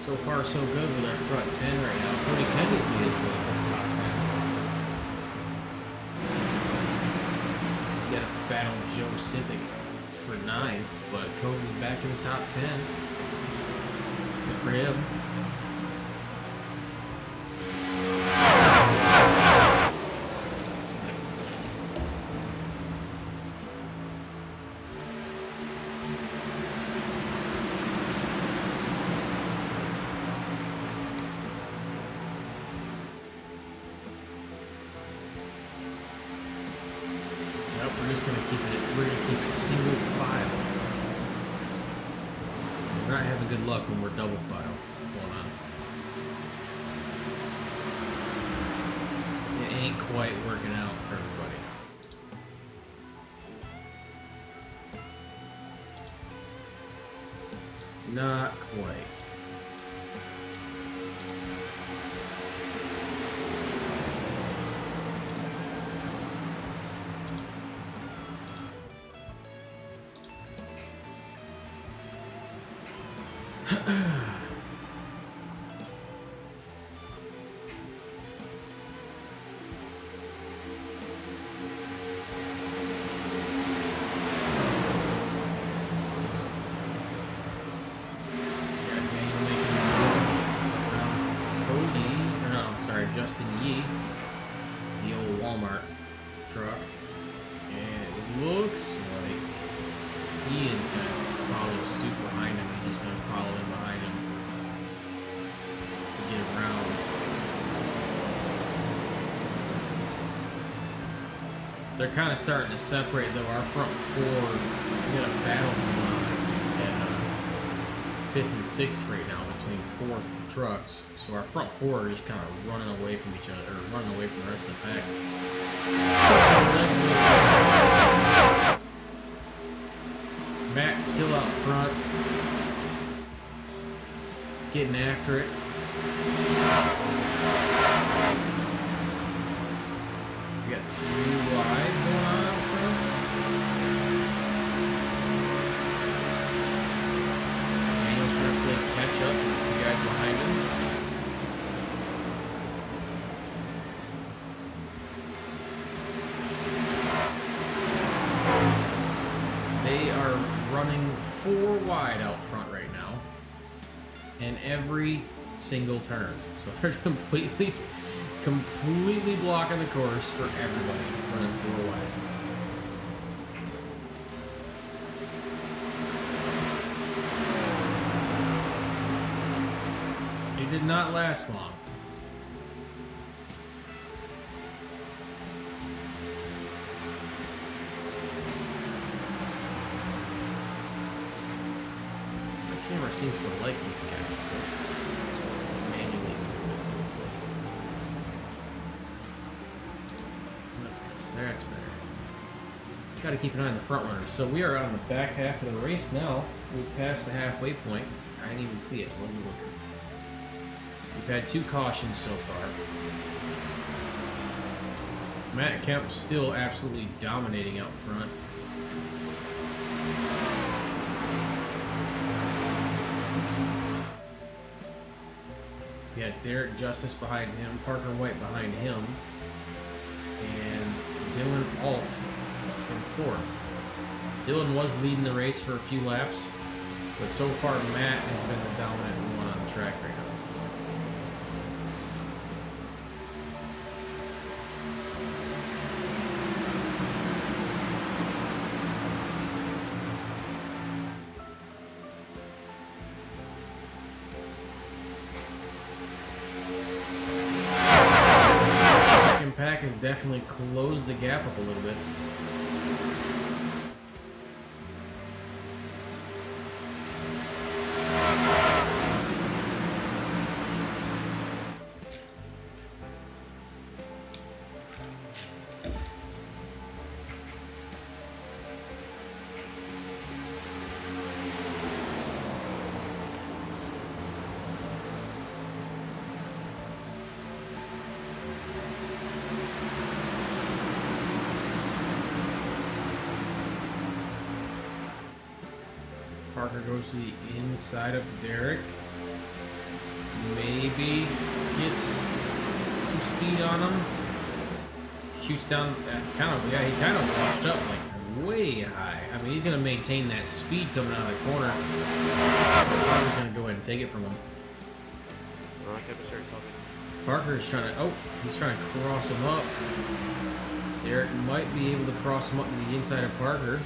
So far, so good with our front 10 right now. Cody Kennedy's lead is really good. You got to battle Joe Sizik for 9th, but Cody's back in the top 10. Good for him. We're gonna keep it single file. We're not having good luck when we're double file going on. It ain't quite working out for everybody. Not quite. Justin Yee, the old Walmart truck, and it looks like Ian's gonna follow suit behind him. He's just gonna follow in behind him to get around. They're kind of starting to separate though. Our front 4, we got a battle going on at 5th and 6th right now between 4 trucks, so our front 4 are just kind of running away from each other, or running away from the rest of the pack. Matt's still out front, getting after it. We got 3 wide going on out front. Daniel's trying to play catch up with the 2 guys behind him. They are running 4 wide out front right now, in every single turn. So they're completely blocking the course for everybody, running 4 wide. It did not last long. My camera seems to like these guys, so it's manually. That's better. Got to keep an eye on the front runners. So we are on the back half of the race now. We've passed the halfway point. I didn't even see it. What are you looking? We've had 2 cautions so far. Matt Kemp's still absolutely dominating out front. We had Derek Justice behind him, Parker White behind him, and Dylan Alt in 4th. Dylan was leading the race for a few laps, but so far Matt has been the dominant one on the track right now. definitely close the gap up a little bit. Parker goes to the inside of Derek. Maybe gets some speed on him. Shoots down, kind of, yeah, he kind of washed up like way high. I mean, he's going to maintain that speed coming out of the corner. Parker's going to go ahead and take it from him. Parker's trying to, oh, he's trying to cross him up. Derek might be able to cross him up to the inside of Parker.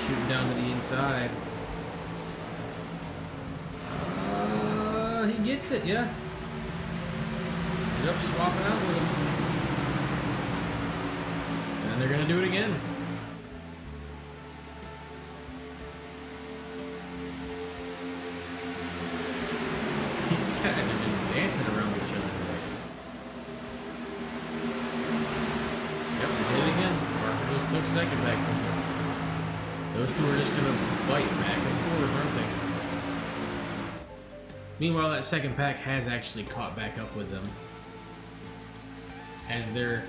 Shooting down to the inside. He gets it, yeah. Ended up swapping out with him. And they're gonna do it again. These guys are just dancing around each other today. Yep, they did it again. Parker just took second back. Those two are just gonna fight back and forth, aren't they? Meanwhile, that second pack has actually caught back up with them. As they're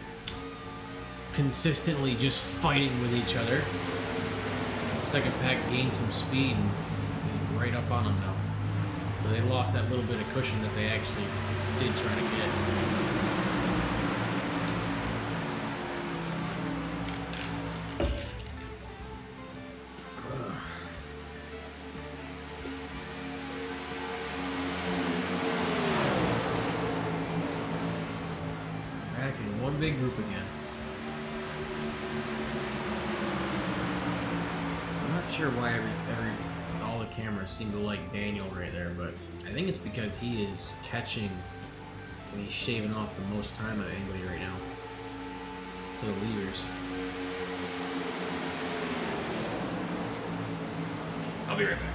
consistently just fighting with each other. The second pack gained some speed and is right up on them now. So they lost that little bit of cushion that they actually did try to get. One big group again. I'm not sure why all the cameras seem to like Daniel right there, but I think it's because he is catching and he's shaving off the most time out of anybody right now. To the leaders. I'll be right back.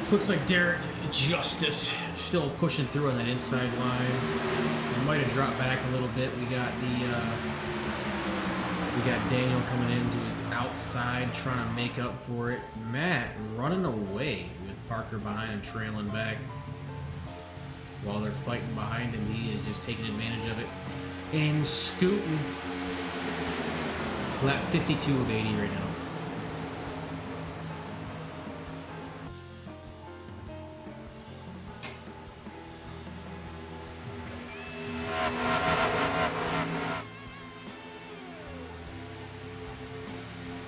Looks like Derek Justice still pushing through on that inside line. We might have dropped back a little bit. We got Daniel coming into his outside, trying to make up for it. Matt running away with Parker behind and trailing back. While they're fighting behind him, he is just taking advantage of it and scooting. Lap 52 of 80 right now.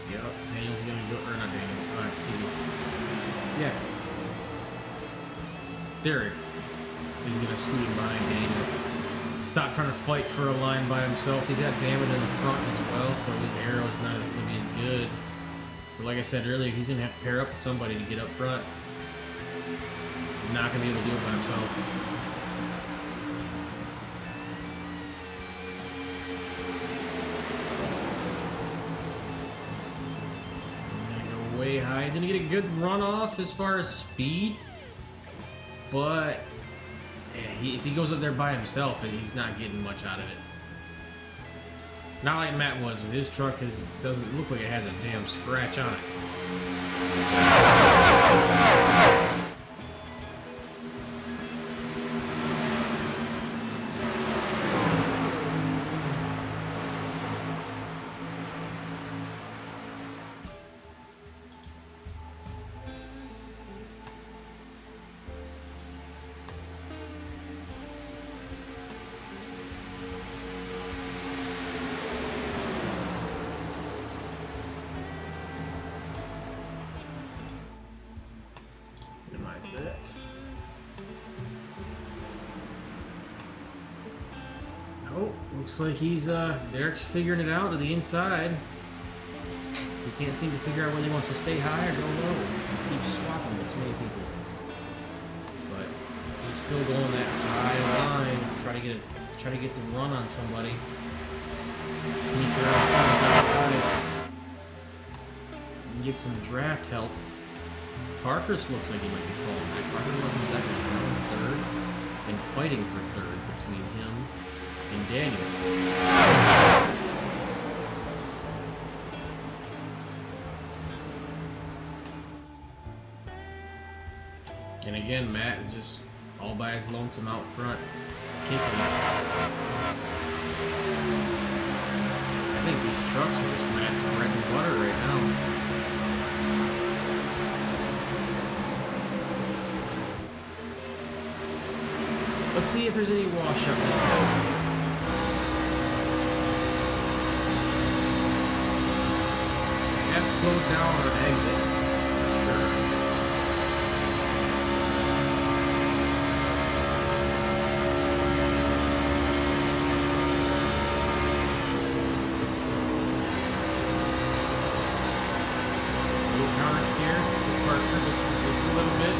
Yep, Daniel's gonna go, or not Daniel, excuse me. Yeah. Derek is gonna scoot in behind Daniel. Stop trying to fight for a line by himself. He's got damage in the front as well, so his arrow's not going to be as good. So like I said earlier, he's going to have to pair up with somebody to get up front. He's not going to be able to do it by himself. He's going to go way high. He's going to get a good run off as far as speed, but yeah, if he goes up there by himself, he's not getting much out of it. Not like Matt was. His truck doesn't look like it has a damn scratch on it. Oh, looks like Derek's figuring it out to the inside. He can't seem to figure out whether he wants to stay high or go low. He keeps swapping between people. But he's still going that high line, try to get the run on somebody. Sneak around someone's outside. And get some draft help. Parker's looks like he might be falling back. Parker was in second, now in third, and fighting for third between him and Daniel. And again, Matt is just all by his lonesome out front, kicking it. I think these trucks are just Matt's bread and butter right now. Let's see if there's any wash up this time. Have slowed down on exit. Sure. Little counter here. Partner just a little bit.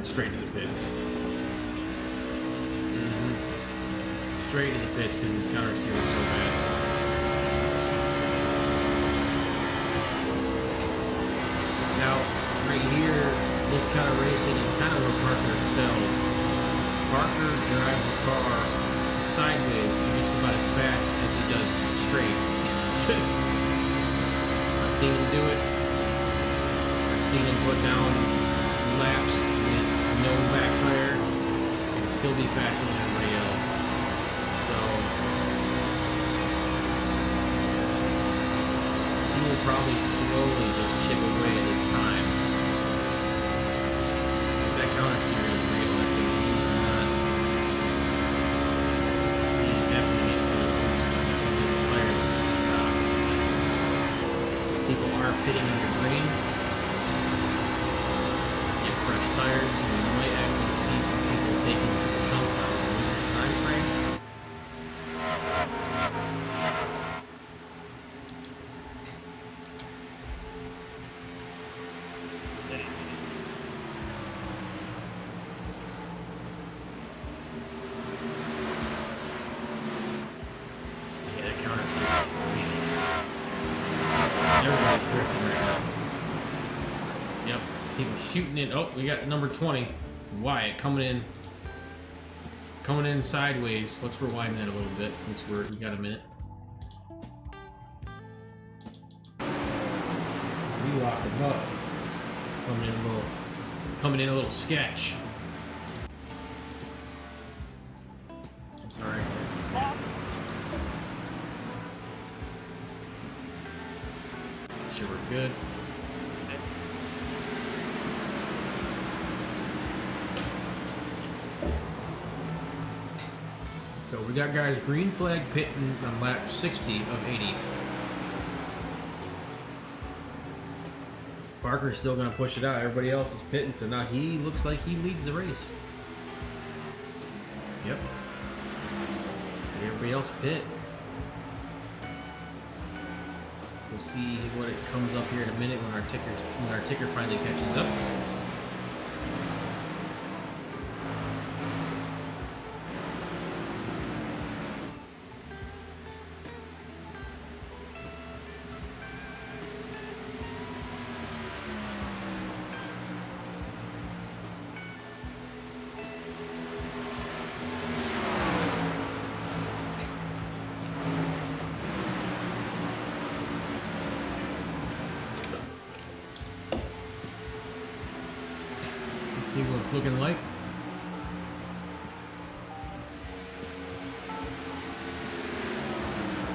Straight to the pits. Straight to the pits because his counter steer was so bad. Now, right here, this kind of racing is kind of where Parker excels. Parker drives the car sideways just about as fast as he does straight. I've seen him do it. I've seen him put down laps with no back tire and still be faster than everybody else. So he will probably slowly just chip away at his time. That counter steer is real. I think he's not. He's definitely getting players. People are pitting under green. Get fresh tires. So we might actually see some people taking some chunks out of the time frame. Yeah, that counter steer is real. Everybody's drifting right now. Yep, people shooting it. Oh, we got number 20, Wyatt, coming in sideways. Let's rewind that a little bit since we got a minute. We locked him up. Coming in a little sketch. That's all right. Sure, we're good. So we got guys green flag pitting on lap 60 of 80. Parker's still going to push it out. Everybody else is pitting, so now he looks like he leads the race. Yep. Everybody else pit. We'll see what it comes up here in a minute when our ticker finally catches up. See what it's looking like.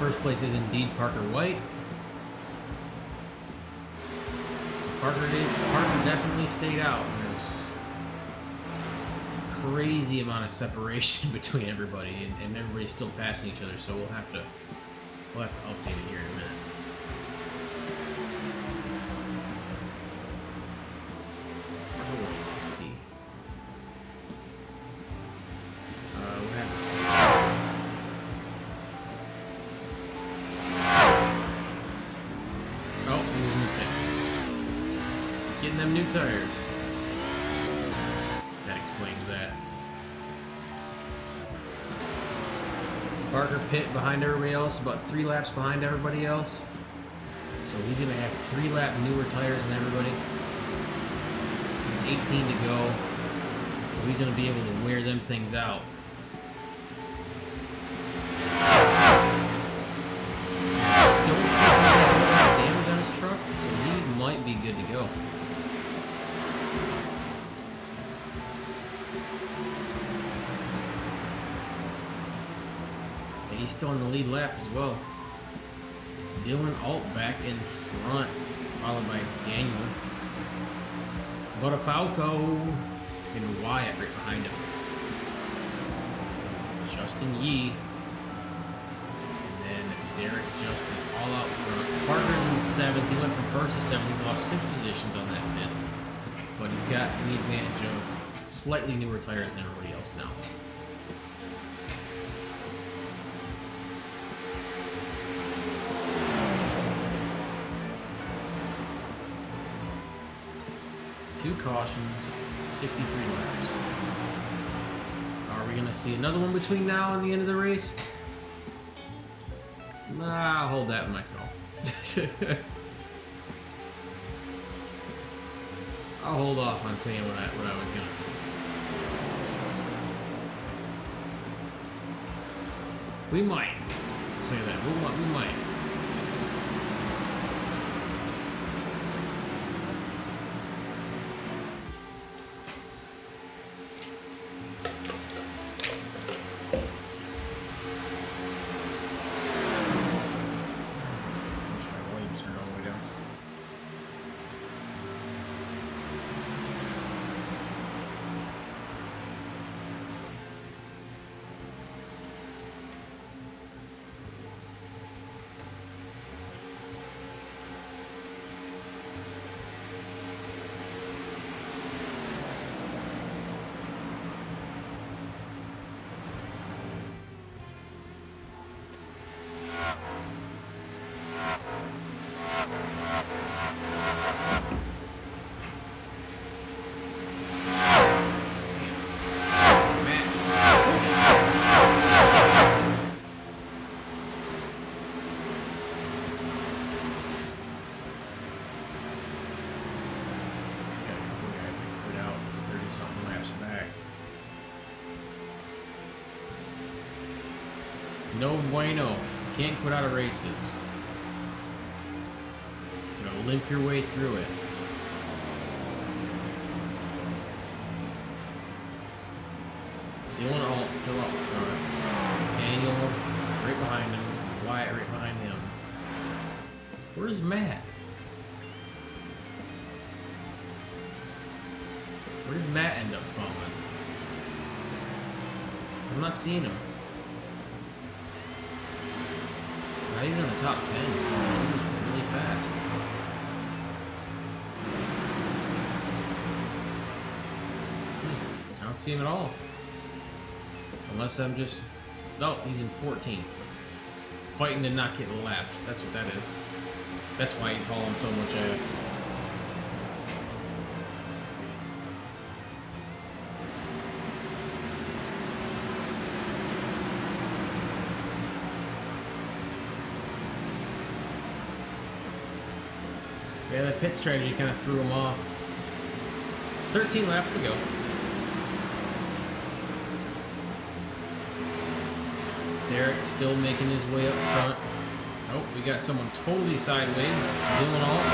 First place is indeed Parker White. So Parker definitely stayed out. There's crazy amount of separation between everybody, and everybody's still passing each other. So we'll have to update it here in a minute. Getting them new tires. That explains that. Parker pit behind everybody else, about 3 laps behind everybody else. So he's gonna have 3 lap newer tires than everybody. 18 to go. So he's gonna be able to wear them things out. Don't think he has damage on his truck, so he might be good to go. He's still in the lead lap as well. Dylan Alt back in front, followed by Daniel. Butterfalco and Wyatt right behind him. Justin Yee. And then Derek Justice all out front. Parker's in 7th. He went from 1st to 7th. He's lost 6 positions on that pit. But he's got the advantage of slightly newer tires than everybody else now. Two cautions, 63 laps. Are we going to see another one between now and the end of the race? Nah, I'll hold that with myself. I'll hold off on saying what I was going to. We might say that. We might. No bueno. Can't quit out of races. Just gotta limp your way through it. Dylan Alt still up front. Daniel right behind him. Wyatt right behind him. Where's Matt? Where did Matt end up falling? I'm not seeing him. Not even in the top 10. He was really fast. I don't see him at all. Unless I'm just... No, he's in 14th. Fighting to not get lapped. That's what that is. That's why he's hauling so much ass. Yeah, that pit strategy kind of threw him off. 13 laps to go. Derek still making his way up front. Oh, we got someone totally sideways. Dylan Alt.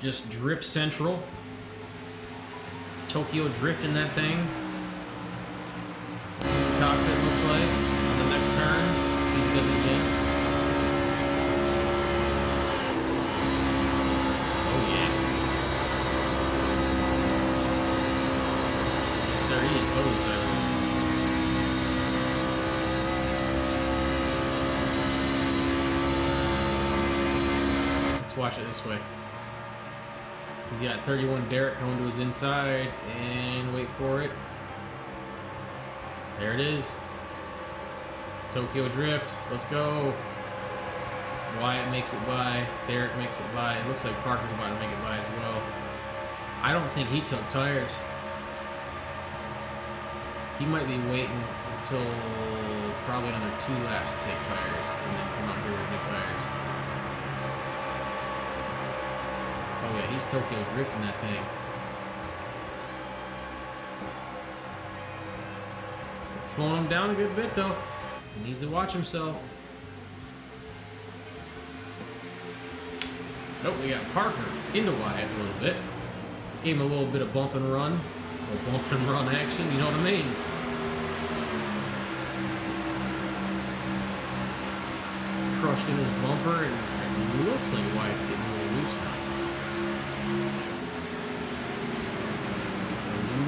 Just drip central. Tokyo drifting that thing. Cockpit looks like on the next turn. He's good again. Watch it this way. He's got 31 Derek going to his inside, and wait for it. There it is. Tokyo Drift. Let's go. Wyatt makes it by. Derek makes it by. It looks like Parker's about to make it by as well. I don't think he took tires. He might be waiting until probably another 2 laps to take tires, and then come out here with new tires. Oh yeah, he's Tokyo drifting that thing. It's slowing him down a good bit though. He needs to watch himself. Nope, we got Parker into Wyatt a little bit. Gave him a little bit of bump and run. Or bump and run action, you know what I mean? Crushed in his bumper, and it looks like Wyatt's getting a little loose now.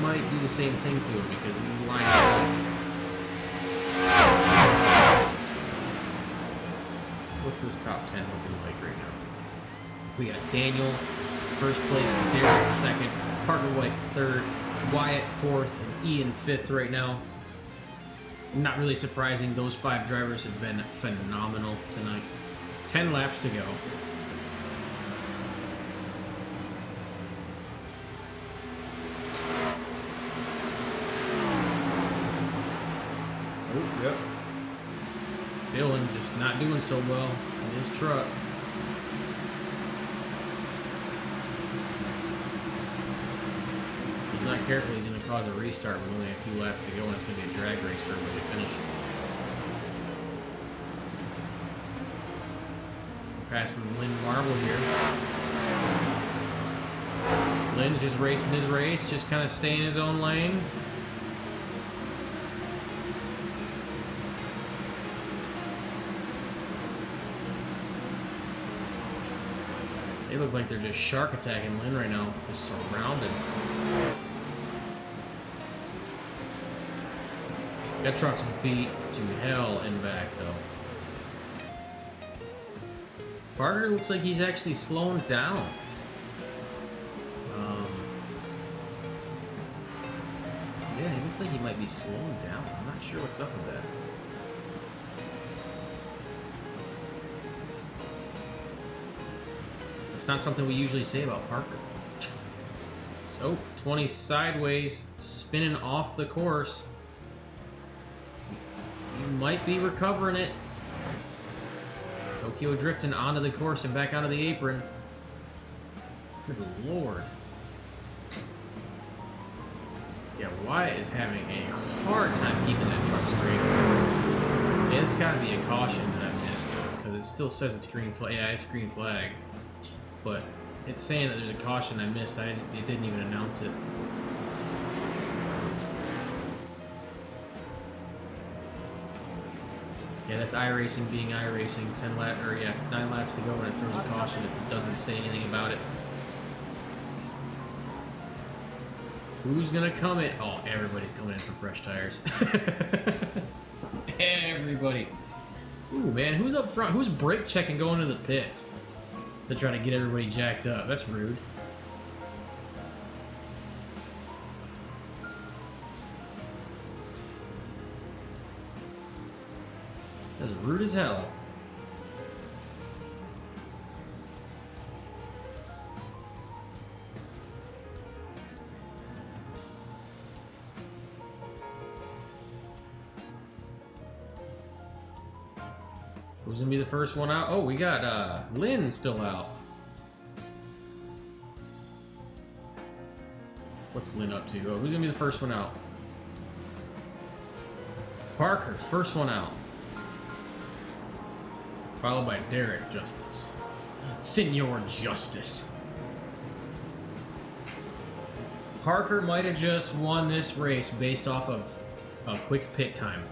Might do the same thing to him because he's lined up. What's this top 10 looking like right now? We got Daniel first place, Derek second, Parker White third, Wyatt fourth, and Ian fifth right now. Not really surprising, those 5 drivers have been phenomenal tonight. 10 laps to go. Yep. Dylan just not doing so well in his truck. He's not not careful, he's going to cause a restart with only a few laps to go, and it's going to be a drag race for everybody to finish. Passing Lynn Marble here. Lynn's just racing his race, just kind of staying in his own lane. They look like they're just shark attacking Lynn right now, just surrounded. That truck's beat to hell and back, though. Parker looks like he's actually slowing down. Yeah, he looks like he might be slowing down. I'm not sure what's up with that. It's not something we usually say about Parker. So, 20 sideways, spinning off the course. You might be recovering it. Tokyo drifting onto the course and back onto the apron. Good lord. Yeah, Wyatt is having a hard time keeping that truck straight. Yeah, it's got to be a caution that I missed, because it still says it's green flag. Yeah, it's green flag. But it's saying that there's a caution I missed. It didn't even announce it. Yeah, that's iRacing being iRacing. 9 laps to go, and it throws a caution. It doesn't say anything about it. Who's gonna come in? Oh, everybody's coming in for fresh tires. Everybody. Ooh, man, who's up front? Who's brake checking going to the pits to try to get everybody jacked up? That's rude. That's rude as hell. Who's gonna be the first one out? Oh, we got Lynn still out. What's Lynn up to? Oh, who's gonna be the first one out? Parker's first one out. Followed by Derek Justice. Senor Justice. Parker might have just won this race based off of a quick pit time.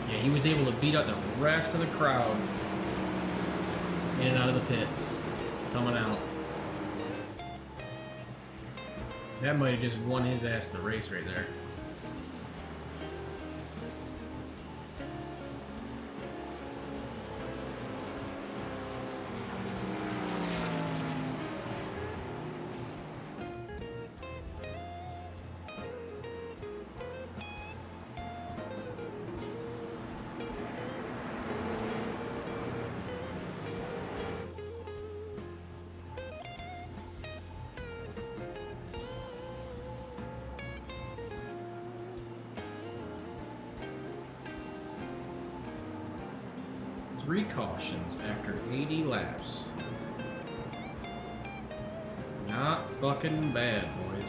Yeah, he was able to beat out the rest of the crowd in and out of the pits. Coming out. That might have just won his ass the race right there. Three cautions after 80 laps. Not fucking bad, boys.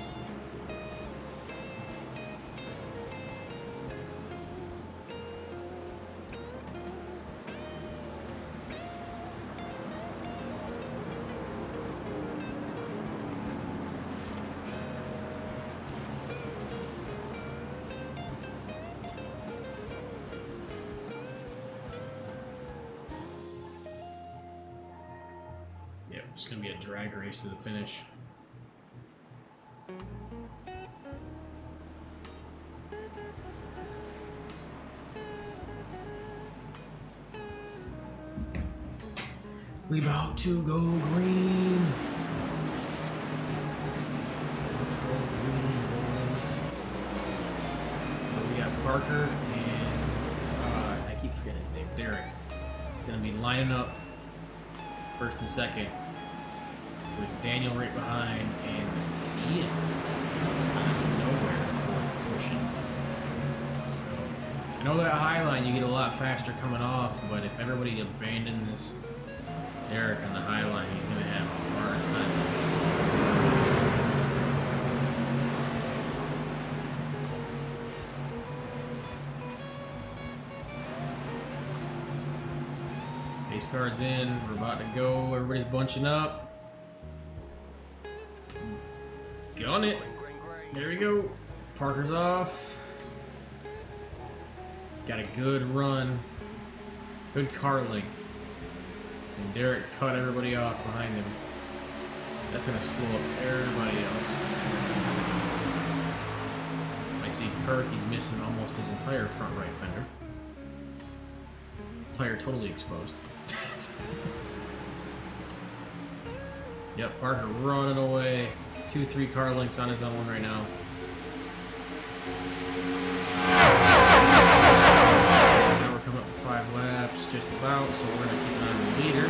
It's going to be a drag race to the finish. We about to go green. Let's go green, boys. So we got Parker and I keep forgetting his name, Derek. Going to be lining up first and second, with Daniel right behind and Ian out of nowhere pushing. So, I know that high line you get a lot faster coming off, but if everybody abandons Derek on the high line, he's going to have a hard time. Pace car's in. We're about to go. Everybody's bunching up. Gun it. There we go. Parker's off. Got a good run. Good car length. And Derek cut everybody off behind him. That's going to slow up everybody else. I see Kirk, he's missing almost his entire front right fender. Tire totally exposed. Yep, Parker running away. 2-3 car lengths on his own right now. Now we're coming up to 5 laps, just about, so we're going to keep an eye on the leader.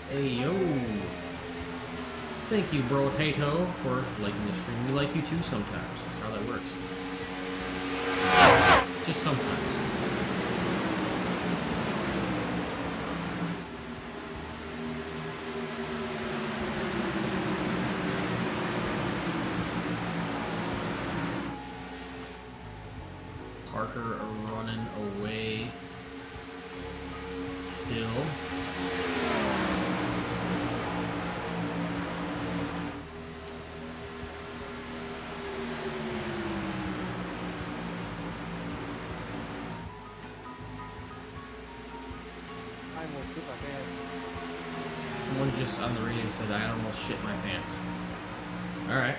Hey, yo. Thank you, Bro Tato, for liking the stream. We like you too sometimes. That's how that works. Just sometimes. Parker running away. Still. Someone just on the radio said I almost shit my pants. Alright.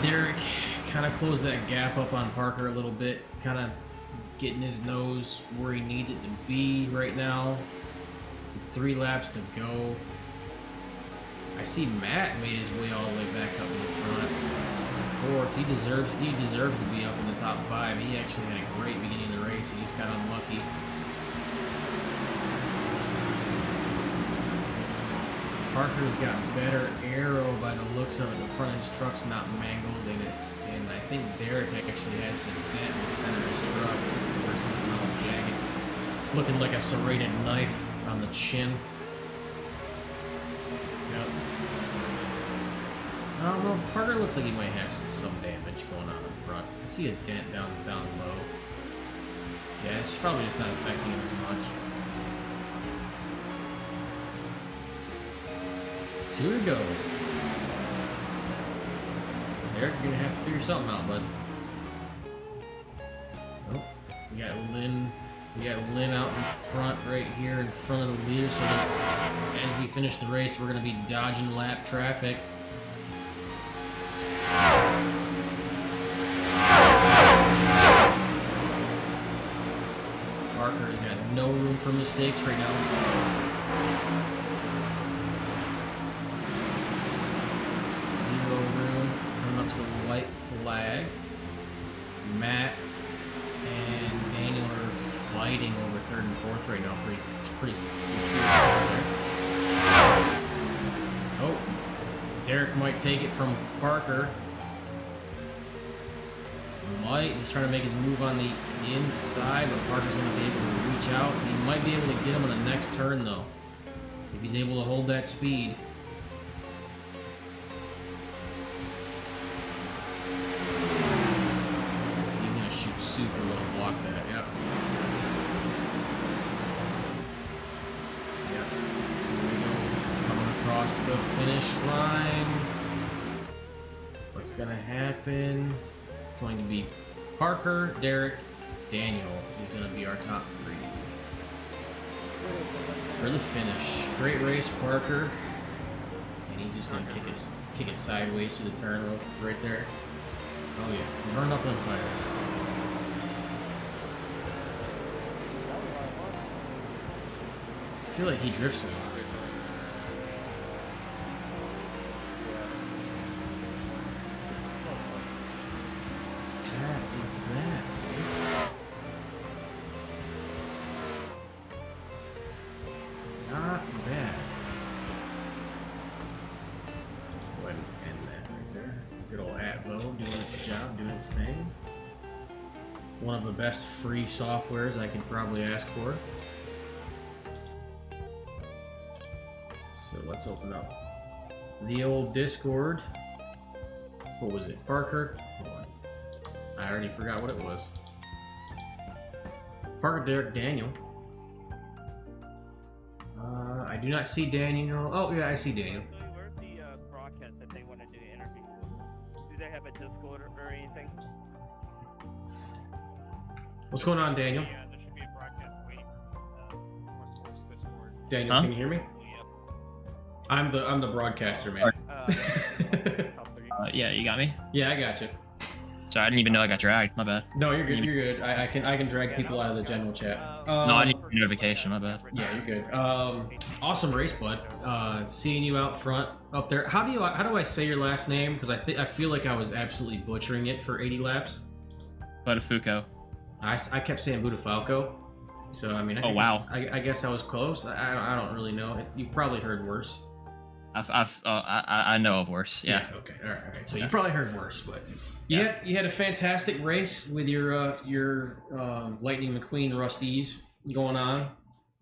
Derek kind of closed that gap up on Parker a little bit, kind of getting his nose where he needs it to be right now. 3 laps to go. I see Matt made his way all the way back up in the front. 4th, he deserves to be up in the top 5. He actually had a great beginning of the race, and he's kind of unlucky. Parker's got better aero by the looks of it. The front of his truck's not mangled in it. And I think Derek actually has some dent in the center of his truck towards the metal jacket. Looking like a serrated knife on the chin. Yep. I don't know. Parker looks like he might have some damage going on in front. I see a dent down low. Yeah, it's probably just not affecting him as much. 2 to go. Derek, you're gonna have to figure something out, bud. Nope. We got Lynn out in front right here in front of the leader, so that as we finish the race, we're gonna be dodging lap traffic. Parker has got no room for mistakes right now. White flag. Matt and Daniel are fighting over 3rd and 4th right now. Pretty oh, Derek might take it from Parker. He's trying to make his move on the inside, but Parker's going to be able to reach out. He might be able to get him on the next turn though, if he's able to hold that speed. Super low, block that, yep. Yep. Here we go. Coming across the finish line. What's gonna happen? It's going to be Parker, Derek, Daniel. He's gonna be our top 3. For the finish. Great race, Parker. And he's just gonna kick it sideways through the turn right there. Oh yeah, burn up them tires. I feel like he drifts a lot. one of the best free softwares I could probably ask for. So let's open up the old Discord. What was it? Parker? Hold on. I already forgot what it was. Parker, Derek, Daniel. I do not see Daniel. Oh, yeah, I see Daniel. Where's the broadcast that they want to do the interview? Do they have a Discord or anything? What's going on, Daniel? Yeah, there should be a broadcast waiting for Discord. Daniel, Huh? can you hear me? I'm the broadcaster, man. Yeah, you got me. Yeah, I got you. Sorry, I didn't even know I got dragged. My bad. No, you're good. You're good. I can drag people out of the general chat. No, I didn't get a notification. My bad. Yeah, you're good. Awesome race, bud. Seeing you out front up there. How do I say your last name? Because I feel like I was absolutely butchering it for 80 laps. Buttafuoco. I kept saying Budafalco. So I mean. Oh, wow. I guess I was close. I don't really know. You've probably heard worse. I know of worse. Yeah. Okay. All right. So you probably heard worse, but you had a fantastic race with your Lightning McQueen Rusties going on.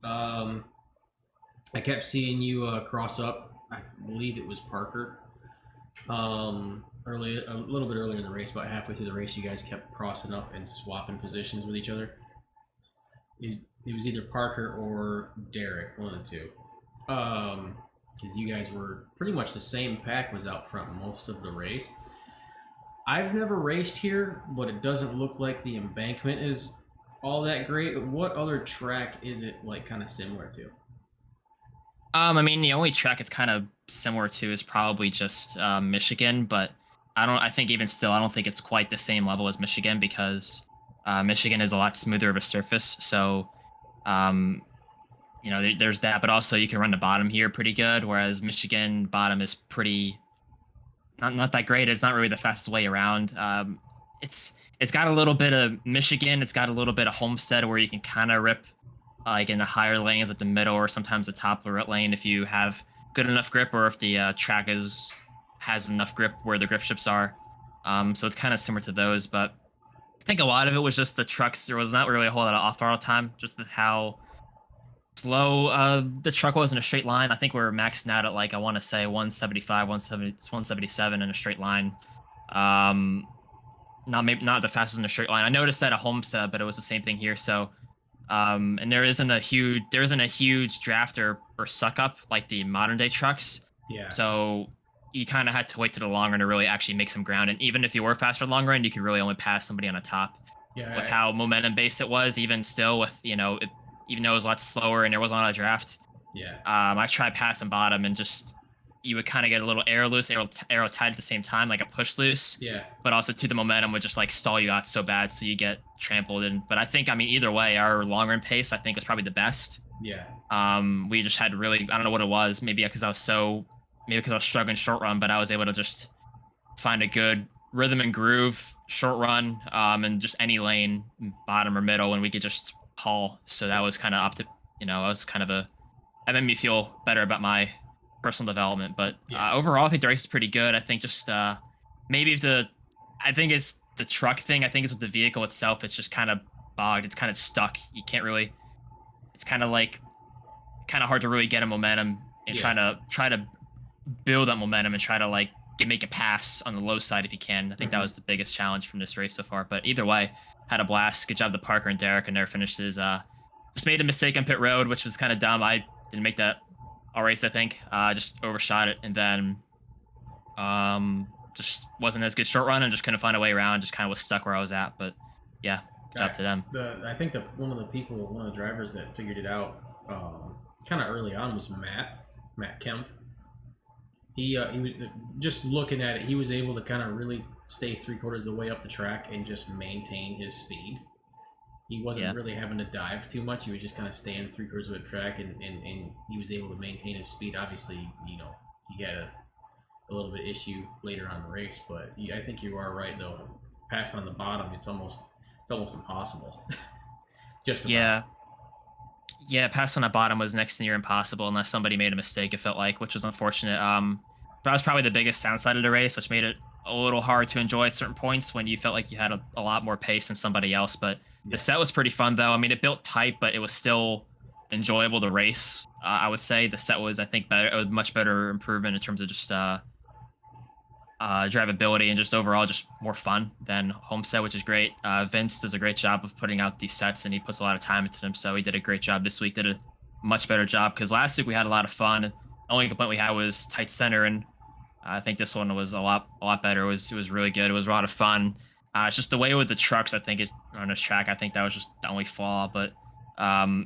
I kept seeing you cross up. I believe it was Parker. A little bit earlier in the race, about halfway through the race, you guys kept crossing up and swapping positions with each other. It was either Parker or Derek, one of the two. Because you guys were pretty much the same pack was out front most of the race. I've never raced here, but it doesn't look like the embankment is all that great. What other track is it like kind of similar to? I mean, the only track it's kind of similar to is probably just Michigan, but I think even still, I don't think it's quite the same level as Michigan because Michigan is a lot smoother of a surface. So, there's that, but also you can run the bottom here pretty good, whereas Michigan bottom is pretty not that great. It's not really the fastest way around. It's got a little bit of Michigan. It's got a little bit of Homestead where you can kind of rip like in the higher lanes at the middle or sometimes the top lane if you have good enough grip or if the track has enough grip where the grip ships are. So it's kind of similar to those, but I think a lot of it was just the trucks. There was not really a whole lot of off throttle time, just how slow the truck was in a straight line. I think we're maxing out at like I want to say 175, 177 in a straight line. Not the fastest in a straight line. I noticed that at Homestead, but it was the same thing here. So, and there isn't a huge drafter or suck up like the modern day trucks. Yeah. So you kind of had to wait to the long run to really actually make some ground. And even if you were faster long run, you could really only pass somebody on the top. Yeah. With how momentum based it was, even still with even though it was a lot slower and there wasn't a lot of draft. Yeah. I tried passing bottom and just you would kind of get a little arrow loose, arrow tied at the same time, like a push loose. Yeah. But also the momentum would just like stall you out so bad, so you get trampled. But I think either way, our long run pace I think was probably the best. Yeah. We just had really I don't know what it was. Maybe because I was struggling short run, but I was able to just find a good rhythm and groove short run, and just any lane, bottom or middle, and we could just haul. So that was kind of that made me feel better about my personal development. But overall, I think the race is pretty good. I think just maybe I think it's the truck thing. I think it's with the vehicle itself. It's just kind of bogged. It's kind of stuck. You can't really. It's kind of hard to really get a momentum and try to build that momentum and try to like make a pass on the low side if you can. I think that was the biggest challenge from this race so far. But either way, had a blast. Good job to Parker and Derek and their finishes. Just made a mistake on pit road, which was kind of dumb. I didn't make that all race, I think. Just overshot it, and then just wasn't as good short run and just couldn't find a way around. Just kind of was stuck where I was at. But yeah, good job to them. I think one of the drivers that figured it out kind of early on was Matt Kemp. He was just looking at it. He was able to kind of really stay 3/4 of the way up the track and just maintain his speed. He wasn't really having to dive too much. He was just kind of staying 3/4 of the track, and he was able to maintain his speed. Obviously, he had a little bit issue later on in the race, but I think you are right though. Passing on the bottom, it's almost impossible. Just about. Yeah, passing on the bottom was next to near impossible unless somebody made a mistake. It felt like, which was unfortunate. That was probably the biggest downside of the race, which made it a little hard to enjoy at certain points when you felt like you had a lot more pace than somebody else. But the set was pretty fun, though. I mean, it built tight, but it was still enjoyable to race. I would say the set was, I think, better, a much better improvement in terms of just drivability and just overall just more fun than Homestead, which is great. Vince does a great job of putting out these sets, and he puts a lot of time into them. So he did a great job this week. Did a much better job because last week we had a lot of fun. The only complaint we had was tight center, and I think this one was a lot better. It was really good. It was a lot of fun. It's just the way with the trucks, I think, on this track. I think that was just the only flaw. But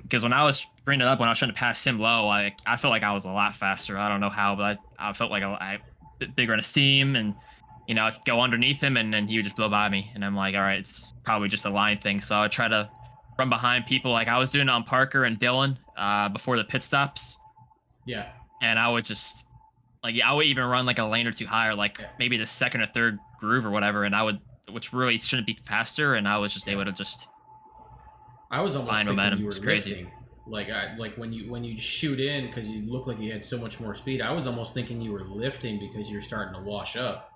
because when I was bringing it up, when I was trying to pass him low, I felt like I was a lot faster. I don't know how, but I felt like I bit bigger on his team, and I'd go underneath him, and then he would just blow by me. And I'm like, all right, it's probably just a line thing. So I try to run behind people like I was doing on Parker and Dylan before the pit stops. Yeah. And I would just I would even run like a lane or two higher, like maybe the second or third groove or whatever, and I would, which really shouldn't be faster, and I was just able to just. I was almost find thinking momentum. you were It's crazy. lifting. Like when you shoot in because you look like you had so much more speed. I was almost thinking you were lifting because you're starting to wash up.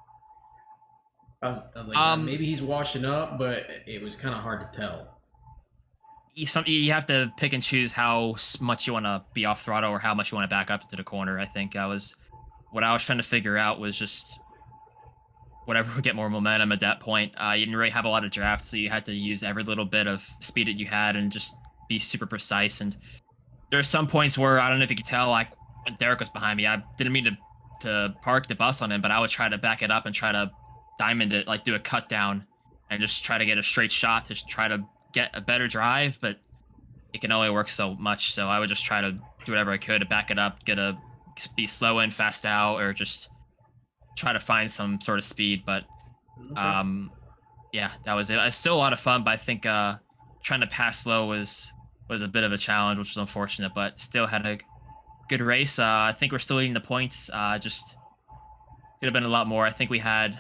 I was like, maybe he's washing up, but it was kind of hard to tell. You have to pick and choose how much you want to be off throttle or how much you want to back up into the corner. I think what I was trying to figure out was just whatever would get more momentum at that point. You didn't really have a lot of drafts, so you had to use every little bit of speed that you had and just be super precise. And there are some points where I don't know if you could tell, like when Derek was behind me, I didn't mean to park the bus on him, but I would try to back it up and try to diamond it, like do a cut down and just try to get a straight shot to try to get a better drive, but it can only work so much. So I would just try to do whatever I could to back it up, be slow in, fast out, or just try to find some sort of speed. But yeah, that was it. It's still a lot of fun, but I think trying to pass slow was a bit of a challenge, which was unfortunate, but still had a good race. I think we're still leading the points. Just could have been a lot more. I think we had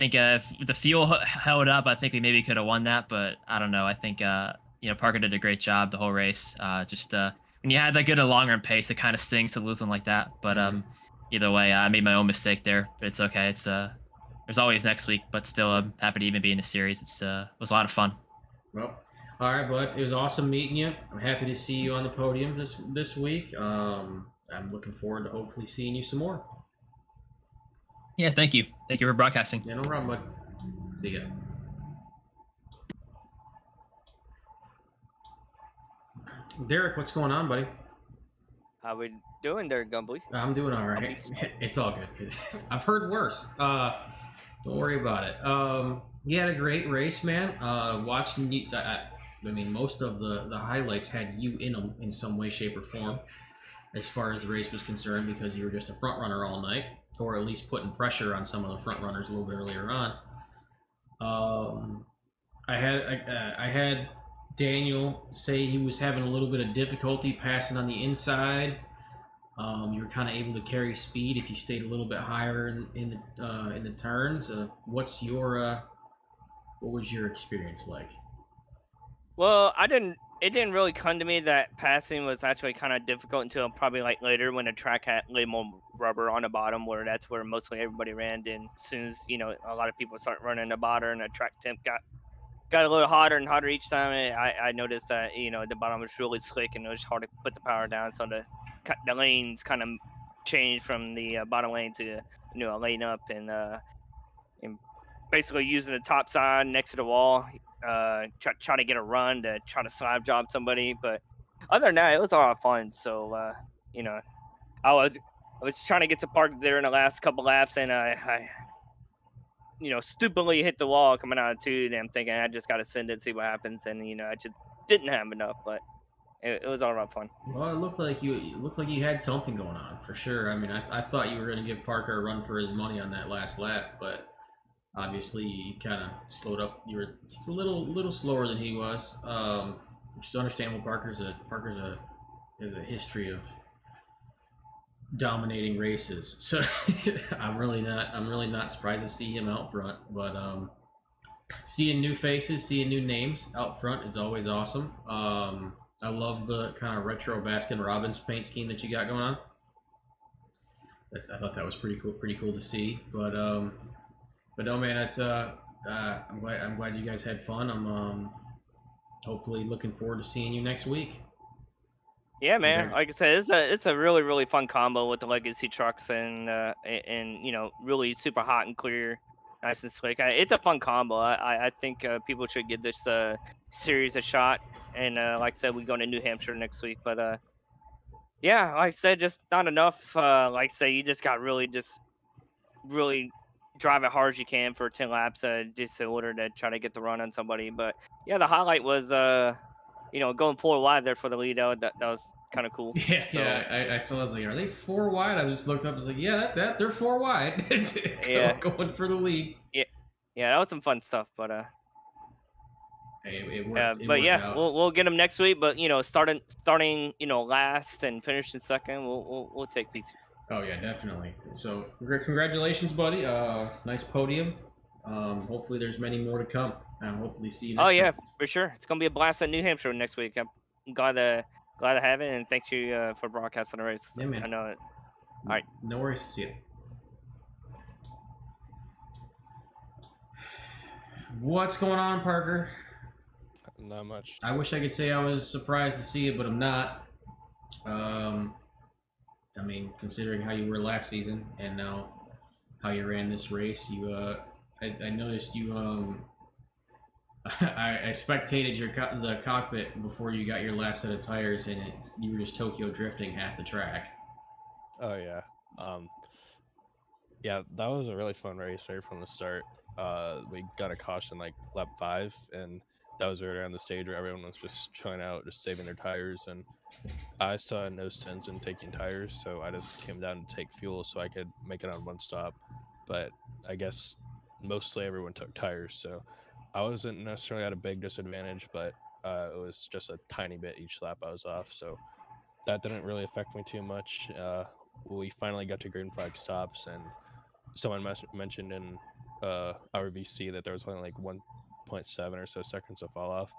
if the fuel held up, I think we maybe could have won that, but I don't know. I think Parker did a great job the whole race. Just when you had that good a long run pace, it kind of stings to lose them like that. But either way, I made my own mistake there, but it's okay. It's there's always next week, but still, I'm happy to even be in the series. It was a lot of fun. Well, all right, bud. It was awesome meeting you. I'm happy to see you on the podium this week. I'm looking forward to hopefully seeing you some more. Yeah, thank you. Thank you for broadcasting. Yeah, no problem, bud. See ya. Derek, what's going on, buddy? How we doing there, Gumbly? I'm doing all right. It's all good. I've heard worse. Don't worry about it. You had a great race, man. Watching you, I mean, most of the highlights had you in them in some way, shape, or form, as far as the race was concerned, because you were just a front runner all night, or at least putting pressure on some of the front runners a little bit earlier on. I had Daniel say he was having a little bit of difficulty passing on the inside. You were kind of able to carry speed if you stayed a little bit higher in the turns. What was your experience like? Well, it didn't really come to me that passing was actually kind of difficult until probably like later when the track had a little more rubber on the bottom, where that's where mostly everybody ran. Then as soon as a lot of people start running the bottom and the track temp got a little hotter and hotter each time, I noticed that the bottom was really slick and it was hard to put the power down. So the lanes kind of changed from the bottom lane to a lane up, and basically using the top side next to the wall, try to get a run to try to slab job somebody. But other than that, it was a lot of fun. So I was trying to get to park there in the last couple laps, and I stupidly hit the wall coming out of two. And I'm thinking I just got to send it, see what happens, and I just didn't have enough, but it was all around fun. Well, it looked like you had something going on for sure. I mean, I thought you were going to give Parker a run for his money on that last lap, but obviously you kind of slowed up. You were just a little slower than he was, which is understandable. Parker's has a history of dominating races, so I'm really not surprised to see him out front. But seeing new faces, seeing new names out front is always awesome. I love the kind of retro Baskin-Robbins paint scheme that you got going on. I thought that was pretty cool to see. But no, man, it's I'm glad you guys had fun. I'm hopefully looking forward to seeing you next week. Yeah, man. Okay. Like I said, it's a really really fun combo with the legacy trucks and you know really super hot and clear, nice and slick. It's a fun combo. I think people should give this series a shot. And like I said, we go to New Hampshire next week. But yeah, like I said, just not enough. Like I say, you just got just really drive it hard as you can for 10 laps, just in order to try to get the run on somebody. But yeah, the highlight was you know, going 4 wide there for the lead out. That was kind of cool. Yeah, So, yeah. I saw. I was like, are they 4 wide? I just looked up. I was like, yeah, that they're 4 wide. Yeah. Going for the lead. yeah, that was some fun stuff. But Hey, it worked. It but worked yeah, out. we'll get them next week. But you know, starting you know last and finishing second, we'll take P2. Oh yeah, definitely. So congratulations, buddy. Nice podium. Hopefully there's many more to come. And hopefully see you next Oh yeah, time. for sure. It's gonna be a blast at New Hampshire next week. I'm glad to have it, and thank you for broadcasting the race. Yeah, man. I know it. All right. No worries. See ya. What's going on, Parker? Not much. I wish I could say I was surprised to see it, but I'm not. I mean, considering how you were last season and now how you ran this race, I noticed you I spectated the cockpit before you got your last set of tires, and you were just Tokyo drifting half the track. Oh yeah. Yeah, that was a really fun race right from the start. We got a caution like lap 5, and that was right around the stage where everyone was just chilling out, just saving their tires, and I saw no sense in taking tires, so I just came down to take fuel so I could make it on one stop. But I guess mostly everyone took tires, so I wasn't necessarily at a big disadvantage, but it was just a tiny bit each lap I was off, so that didn't really affect me too much. We finally got to green flag stops, and someone mentioned in our VC that there was only like 1.7 or so seconds of fall off.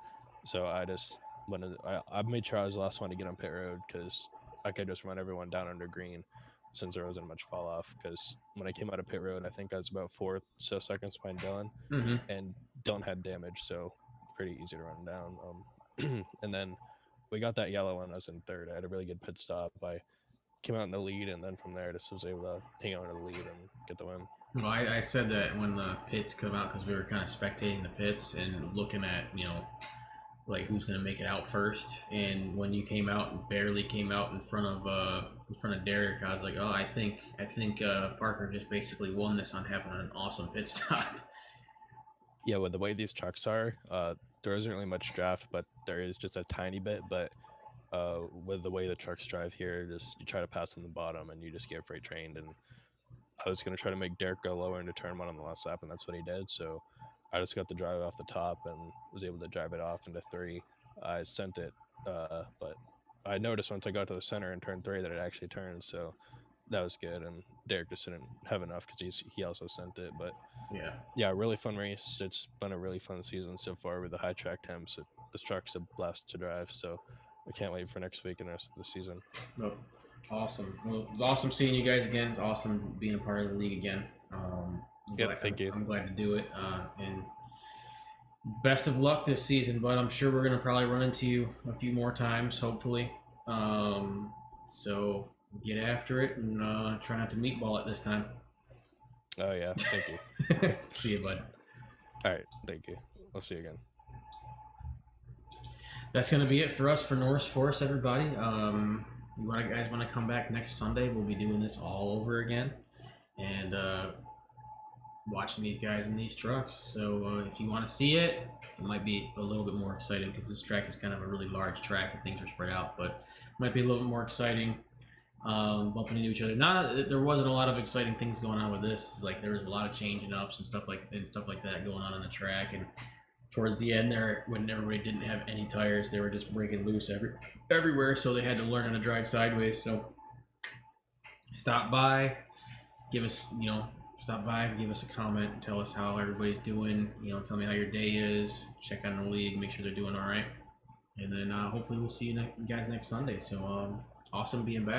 So I just I made sure I was the last one to get on pit road because I could just run everyone down under green since there wasn't much fall off. Because when I came out of pit road, I think I was about 4 so seconds behind Dylan, and Dylan had damage, so pretty easy to run down. And then we got that yellow one. I was in third. I had a really good pit stop. I came out in the lead, and then from there, I just was able to hang on to the lead and get the win. Well, I said that when the pits come out because we were kind of spectating the pits and looking at, you know, like who's going to make it out first. And when you came out and barely came out in front of Derek, I was like, oh, I think Parker just basically won this on having an awesome pit stop. Yeah, with the way these trucks are, there isn't really much draft, but there is just a tiny bit. But with the way the trucks drive here, just you try to pass in the bottom and you just get freight trained. And I was going to try to make Derek go lower into turn 1 on the last lap, and that's what he did. So I just got the drive off the top and was able to drive it off into 3. I sent it, but I noticed once I got to the center in turn 3 that it actually turned, so that was good. And Derek just didn't have enough because he also sent it. But yeah, really fun race. It's been a really fun season so far with the high track temps. This truck's a blast to drive, so I can't wait for next week and the rest of the season. Oh, awesome. Well, it was awesome seeing you guys again. It's awesome being a part of the league again. Thank you. I'm glad to do it. And best of luck this season, but I'm sure we're going to probably run into you a few more times, hopefully. So get after it and try not to meatball it this time. Oh, yeah. Thank you. See you, bud. All right. Thank you. I'll see you again. That's going to be it for us for Norse Force, everybody. You guys want to come back next Sunday? We'll be doing this all over again and watching these guys in these trucks. So if you want to see it, it might be a little bit more exciting because this track is kind of a really large track and things are spread out, but it might be a little bit more exciting bumping into each other. There wasn't a lot of exciting things going on with this. Like there was a lot of changing ups and stuff like that going on the track. And towards the end there, when everybody didn't have any tires, they were just breaking loose everywhere, so they had to learn how to drive sideways. So stop by, give us a comment, tell us how everybody's doing, tell me how your day is, check on the league, make sure they're doing all right, and then hopefully we'll see you guys next Sunday. So awesome being back.